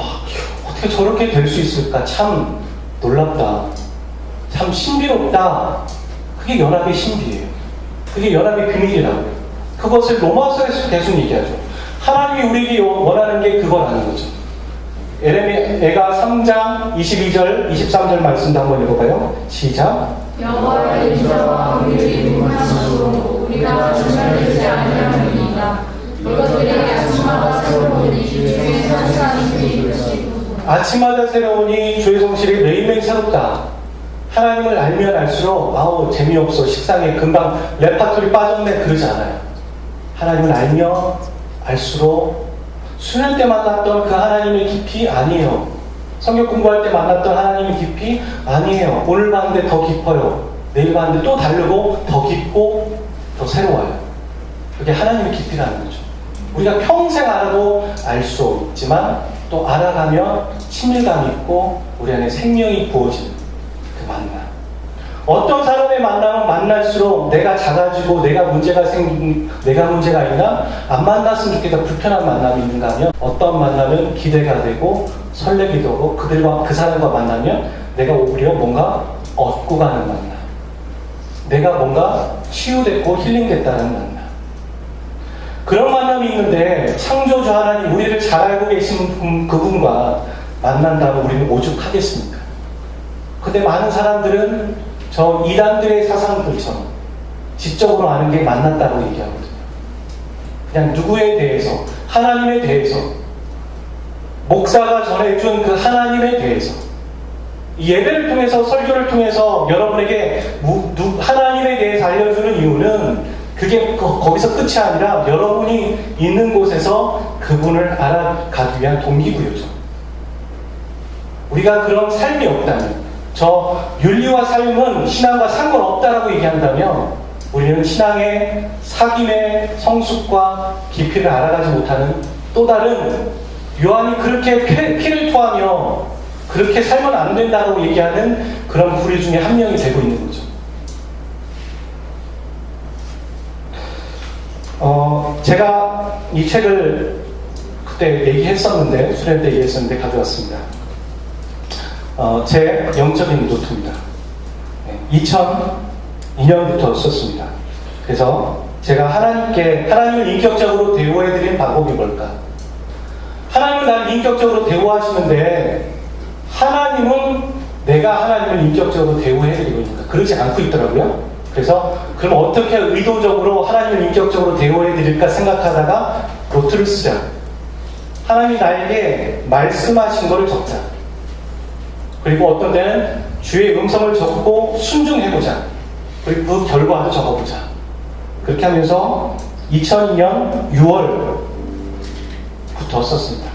어떻게 저렇게 될 수 있을까? 참 놀랍다. 참 신비롭다. 그게 연합의 신비예요. 그게 연합의 비밀이라고요. 그것을 로마서에서 계속 얘기하죠. 하나님이 우리에게 원하는 게 그거라는 거죠. 에레미야가 3장 22절 23절 말씀도 한번 읽어봐요. 시작. 여호와의 인자와 우리를 인하시고 우리가 전멸되지 아니하리이다. 이것들이 아침마다 새로우니 주의 성실하심이 것이고 아침마다 새로우니 주의 성실이 매일매일 새롭다. 하나님을 알면 알수록 재미없어 식상해 금방 레파토리 빠졌네 그러지 않아요. 하나님을 알면 알수록 수련 때 만났던 그 하나님의 깊이 아니에요. 성경 공부할 때 만났던 하나님의 깊이 아니에요. 오늘 봤는데 더 깊어요. 내일 봤는데 또 다르고 더 깊고 더 새로워요. 그게 하나님의 깊이라는 거죠. 우리가 평생 알아도 알 수 있지만 또 알아가면 친밀감이 있고 우리 안에 생명이 부어지는 그 만남. 어떤 사람의 만남은 만날수록 내가 작아지고 내가 문제가 있나? 안 만났으면 좋겠다. 불편한 만남이 있는가 하면 어떤 만남은 기대가 되고 설레기도 하고 그 사람과 만나면 내가 오히려 뭔가 얻고 가는 만남. 내가 뭔가 치유됐고 힐링됐다는 만남. 그런 만남이 있는데 창조주 하나님 우리를 잘 알고 계신 그분과 만난다면 우리는 오죽하겠습니까? 근데 많은 사람들은 저 이단들의 사상들처럼 지적으로 아는 게 만났다고 얘기하거든요. 그냥 누구에 대해서, 하나님에 대해서, 목사가 전해준 그 하나님에 대해서, 이 예배를 통해서, 설교를 통해서 여러분에게 하나님에 대해서 알려주는 이유는 그게 거기서 끝이 아니라 여러분이 있는 곳에서 그분을 알아가기 위한 동기부여죠. 우리가 그런 삶이 없다면, 저 윤리와 삶은 신앙과 상관없다라고 얘기한다면 우리는 신앙의 사귐의 성숙과 깊이를 알아가지 못하는 또 다른 요한이 그렇게 피를 토하며 그렇게 살면 안 된다고 얘기하는 그런 부류 중에 한 명이 되고 있는 거죠. 제가 이 책을 그때 얘기했었는데 수련 때 얘기했었는데 가져왔습니다. 제 영적인 노트입니다. 2002년부터 썼습니다. 그래서 제가 하나님을 인격적으로 대우해드리는 방법이 뭘까? 하나님은 나를 인격적으로 대우하시는데 하나님은 내가 하나님을 인격적으로 대우해드리고 있는가? 그러지 않고 있더라고요. 그래서 그럼 어떻게 의도적으로 하나님을 인격적으로 대우해드릴까 생각하다가 노트를 쓰자. 하나님이 나에게 말씀하신 것을 적자. 그리고 어떤 때는 주의 음성을 적고 순종해보자. 그리고 그 결과도 적어보자. 그렇게 하면서 2002년 6월부터 썼습니다.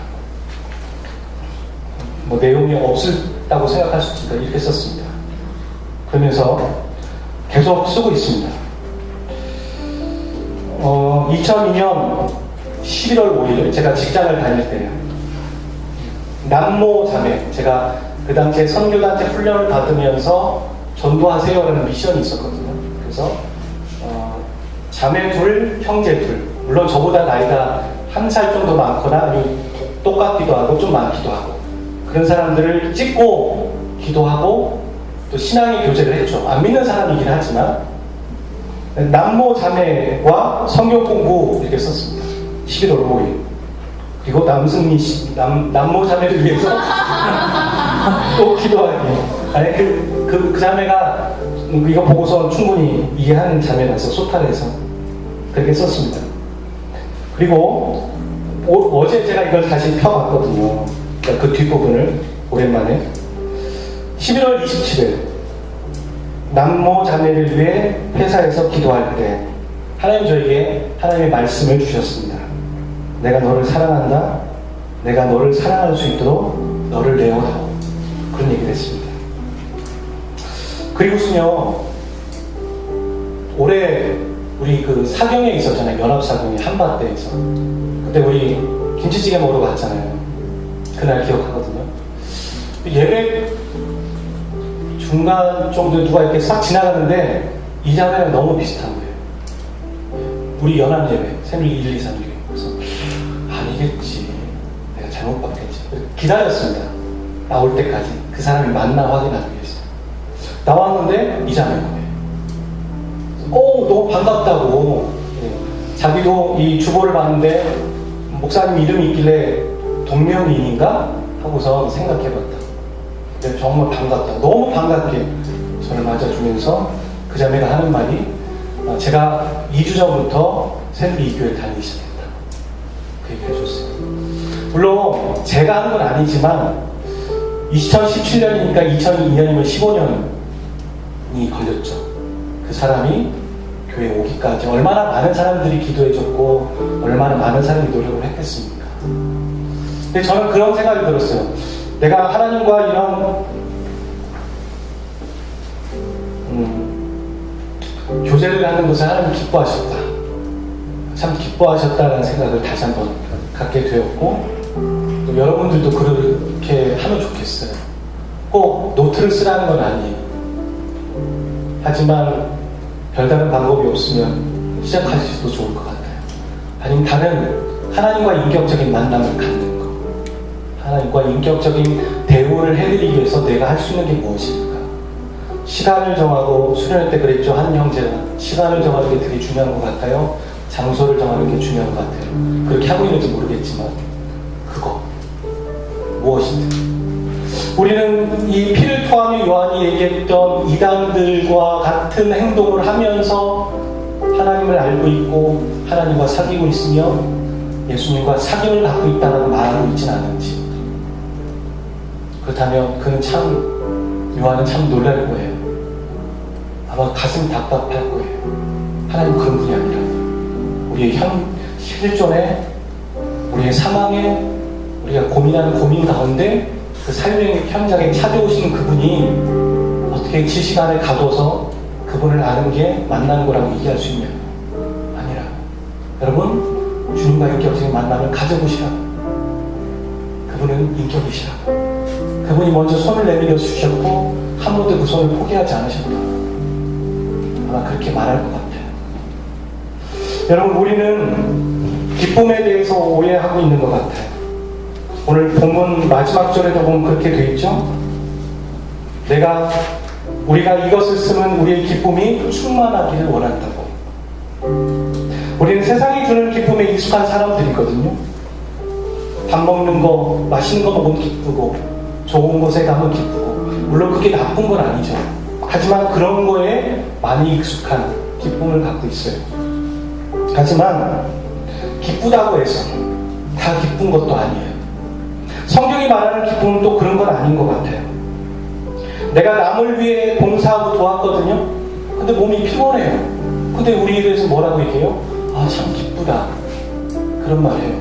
내용이 없었다고 생각할 수 있으니까 이렇게 썼습니다. 그러면서 계속 쓰고 있습니다. 2002년 11월 5일 제가 직장을 다닐 때요. 남모 자매, 제가 그 당시에 선교단체 훈련을 받으면서 전도하세요라는 미션이 있었거든요. 그래서 자매 둘, 형제 둘, 물론 저보다 나이가 한 살 정도 많거나 아니면 똑같기도 하고 좀 많기도 하고 그런 사람들을 찍고 기도하고 또 신앙의 교제를 했죠. 안 믿는 사람이긴 하지만 남모 자매와 성경 공부 이렇게 썼습니다. 11월 5일. 그리고 남승미 씨, 남모 자매를 위해서 또 기도하기. 아니, 그 자매가 이거 보고서 충분히 이해하는 자매라서 소탈해서 그렇게 썼습니다. 그리고 어제 제가 이걸 다시 펴봤거든요. 그러니까 그 뒷부분을 오랜만에. 11월 27일 남모 자매를 위해 회사에서 기도할 때 하나님 저에게 하나님의 말씀을 주셨습니다. 내가 너를 사랑한다. 내가 너를 사랑할 수 있도록 너를 내어다오. 그런 얘기를 했습니다. 그리고서요, 올해 우리 그 사경에 있었잖아요. 연합사경이 한밭대에서. 그때 우리 김치찌개 먹으러 갔잖아요. 그날 기억하거든요. 예배 중간 정도에 누가 이렇게 싹 지나가는데 이 자매랑 너무 비슷한 거예요. 우리 연합 예배, 새누리 1, 2, 3 중에. 그래서 아니겠지. 내가 잘못 봤겠지. 기다렸습니다. 나올 때까지. 그 사람이 맞나 확인하기 위해서. 나왔는데 이 자매인 거예요. 너무 반갑다고. 자기도 이 주보를 봤는데 목사님 이름이 있길래 동명이인가? 하고서 생각해봤다. 근데 정말 반갑다. 너무 반갑게 저를 맞아주면서 그 자매가 하는 말이 제가 2주 전부터 새누리 이 교회 다니기 시작했다. 그 얘기를 해줬어요. 물론 제가 한 건 아니지만 2017년이니까 2002년이면 15년이 걸렸죠. 그 사람이 교회에 오기까지 얼마나 많은 사람들이 기도해줬고 얼마나 많은 사람이 노력을 했겠습니까? 근데 저는 그런 생각이 들었어요. 내가 하나님과 이런 교제를 하는 것을 하나님 기뻐하셨다. 참 기뻐하셨다는 생각을 다시 한번 갖게 되었고 또 여러분들도 그렇게 하면 좋겠어요. 꼭 노트를 쓰라는 건 아니에요. 하지만 별다른 방법이 없으면 시작하셔도 좋을 것 같아요. 아니면 다른 하나님과 인격적인 만남을 갖는 것. 하나님과 인격적인 대우를 해드리기 위해서 내가 할 수 있는 게 무엇일까? 시간을 정하고 수련회 때 그랬죠. 한 형제가 시간을 정하는 게 되게 중요한 것 같아요. 장소를 정하는 게 중요한 것 같아요. 그렇게 하고 있는지 모르겠지만 그거 무엇이든 우리는 이 피를 토하며 요한이 얘기했던 이단들과 같은 행동을 하면서 하나님을 알고 있고 하나님과 사귀고 있으며 예수님과 사귐을 갖고 있다고 말하고 있지는 않은지. 그렇다면 그는 요한은 참 놀랄 거예요. 아마 가슴이 답답할 거예요. 하나님 그런 분이 아니라 우리의 실존에 우리의 상황에 우리가 고민하는 고민 가운데 그 삶의 현장에 찾아오시는 그분이 어떻게 그 시간에 가둬서 그분을 아는 게 만나는 거라고 얘기할 수 있냐? 아니라 여러분 주님과 인격적인 만남을 가져보시라고. 그분은 인격이시라고. 그분이 먼저 손을 내밀어 주셨고 한 번도 그 손을 포기하지 않으셨다. 아마 그렇게 말할 것 같아요. 여러분 우리는 기쁨에 대해서 오해하고 있는 것 같아요. 오늘 본문 마지막 절에도 보면 그렇게 되어 있죠. 우리가 이것을 쓰면 우리의 기쁨이 충만하기를 원한다고. 우리는 세상이 주는 기쁨에 익숙한 사람들이거든요. 밥 먹는 거, 맛있는 거 먹으면 기쁘고 좋은 곳에 가면 기쁘고 물론 그게 나쁜 건 아니죠. 하지만 그런 거에 많이 익숙한 기쁨을 갖고 있어요. 하지만 기쁘다고 해서 다 기쁜 것도 아니에요. 성경이 말하는 기쁨은 또 그런 건 아닌 것 같아요. 내가 남을 위해 봉사하고 도왔거든요. 근데 몸이 피곤해요. 근데 우리 입에서 뭐라고 얘기해요? 아, 참 기쁘다. 그런 말이에요.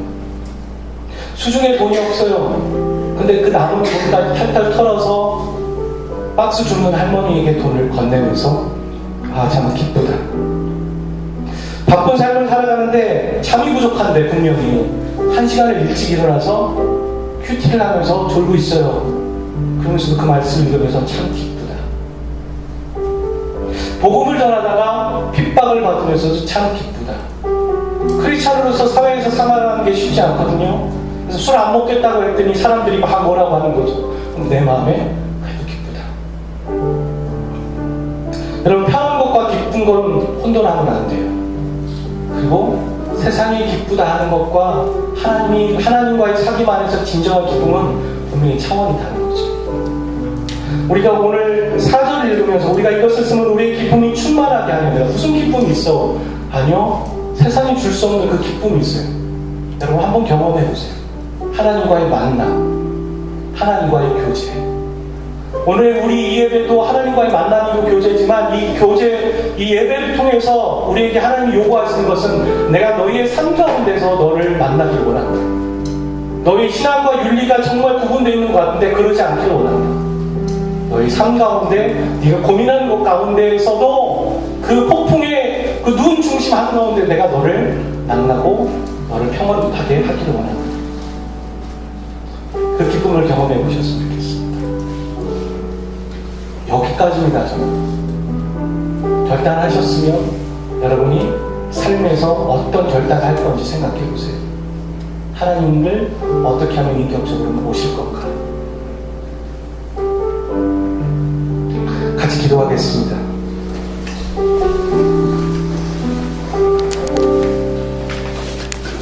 수중에 돈이 없어요. 근데 그 남은 돈까지 탈탈 털어서 박스 주는 할머니에게 돈을 건네면서 아, 참 기쁘다. 바쁜 삶을 살아가는데 잠이 부족한데 분명히 1시간을 일찍 일어나서 큐티를 하면서 졸고 있어요. 그러면서도 그 말씀을 읽으면서 참 기쁘다. 복음을 전하다가 핍박을 받으면서도 참 기쁘다. 크리스찬으로서 사회에서 생활하는 게 쉽지 않거든요. 그래서 술 안 먹겠다고 했더니 사람들이 막 뭐라고 하는 거죠. 그럼 내 마음에 그래도 기쁘다. 여러분, 편한 것과 기쁜 건 혼돈하면 안 돼요. 그리고 세상이 기쁘다 하는 것과 하나님과의 사귐 안에서 진정한 기쁨은 분명히 차원이 다른 거죠. 우리가 오늘 4절 읽으면서 우리가 이것을 쓰면 우리의 기쁨이 충만하게 하느냐. 무슨 기쁨이 있어? 아니요. 세상이 줄 수 없는 그 기쁨이 있어요. 여러분 한번 경험해 보세요. 하나님과의 만남, 하나님과의 교제. 오늘 우리 이 예배도 하나님과의 만남이고 교제지만 이 교제, 이 예배를 통해서 우리에게 하나님이 요구하시는 것은 내가 너희의 삶 가운데서 너를 만나기를 원한다. 너희 신앙과 윤리가 정말 구분되어 있는 것 같은데 그러지 않기를 원한다. 너희 삶 가운데 네가 고민하는 것 가운데에서도 그 폭풍의 그 눈 중심 한가운데 내가 너를 만나고 너를 평안하게 하기를 원한다. 그 기쁨을 경험해 보셨으면 좋겠습니다. 여기까지입니다. 저는 결단하셨으면 여러분이 삶에서 어떤 결단을 할 건지 생각해 보세요. 하나님을 어떻게 하면 인격적으로 모실 건가? 같이 기도하겠습니다.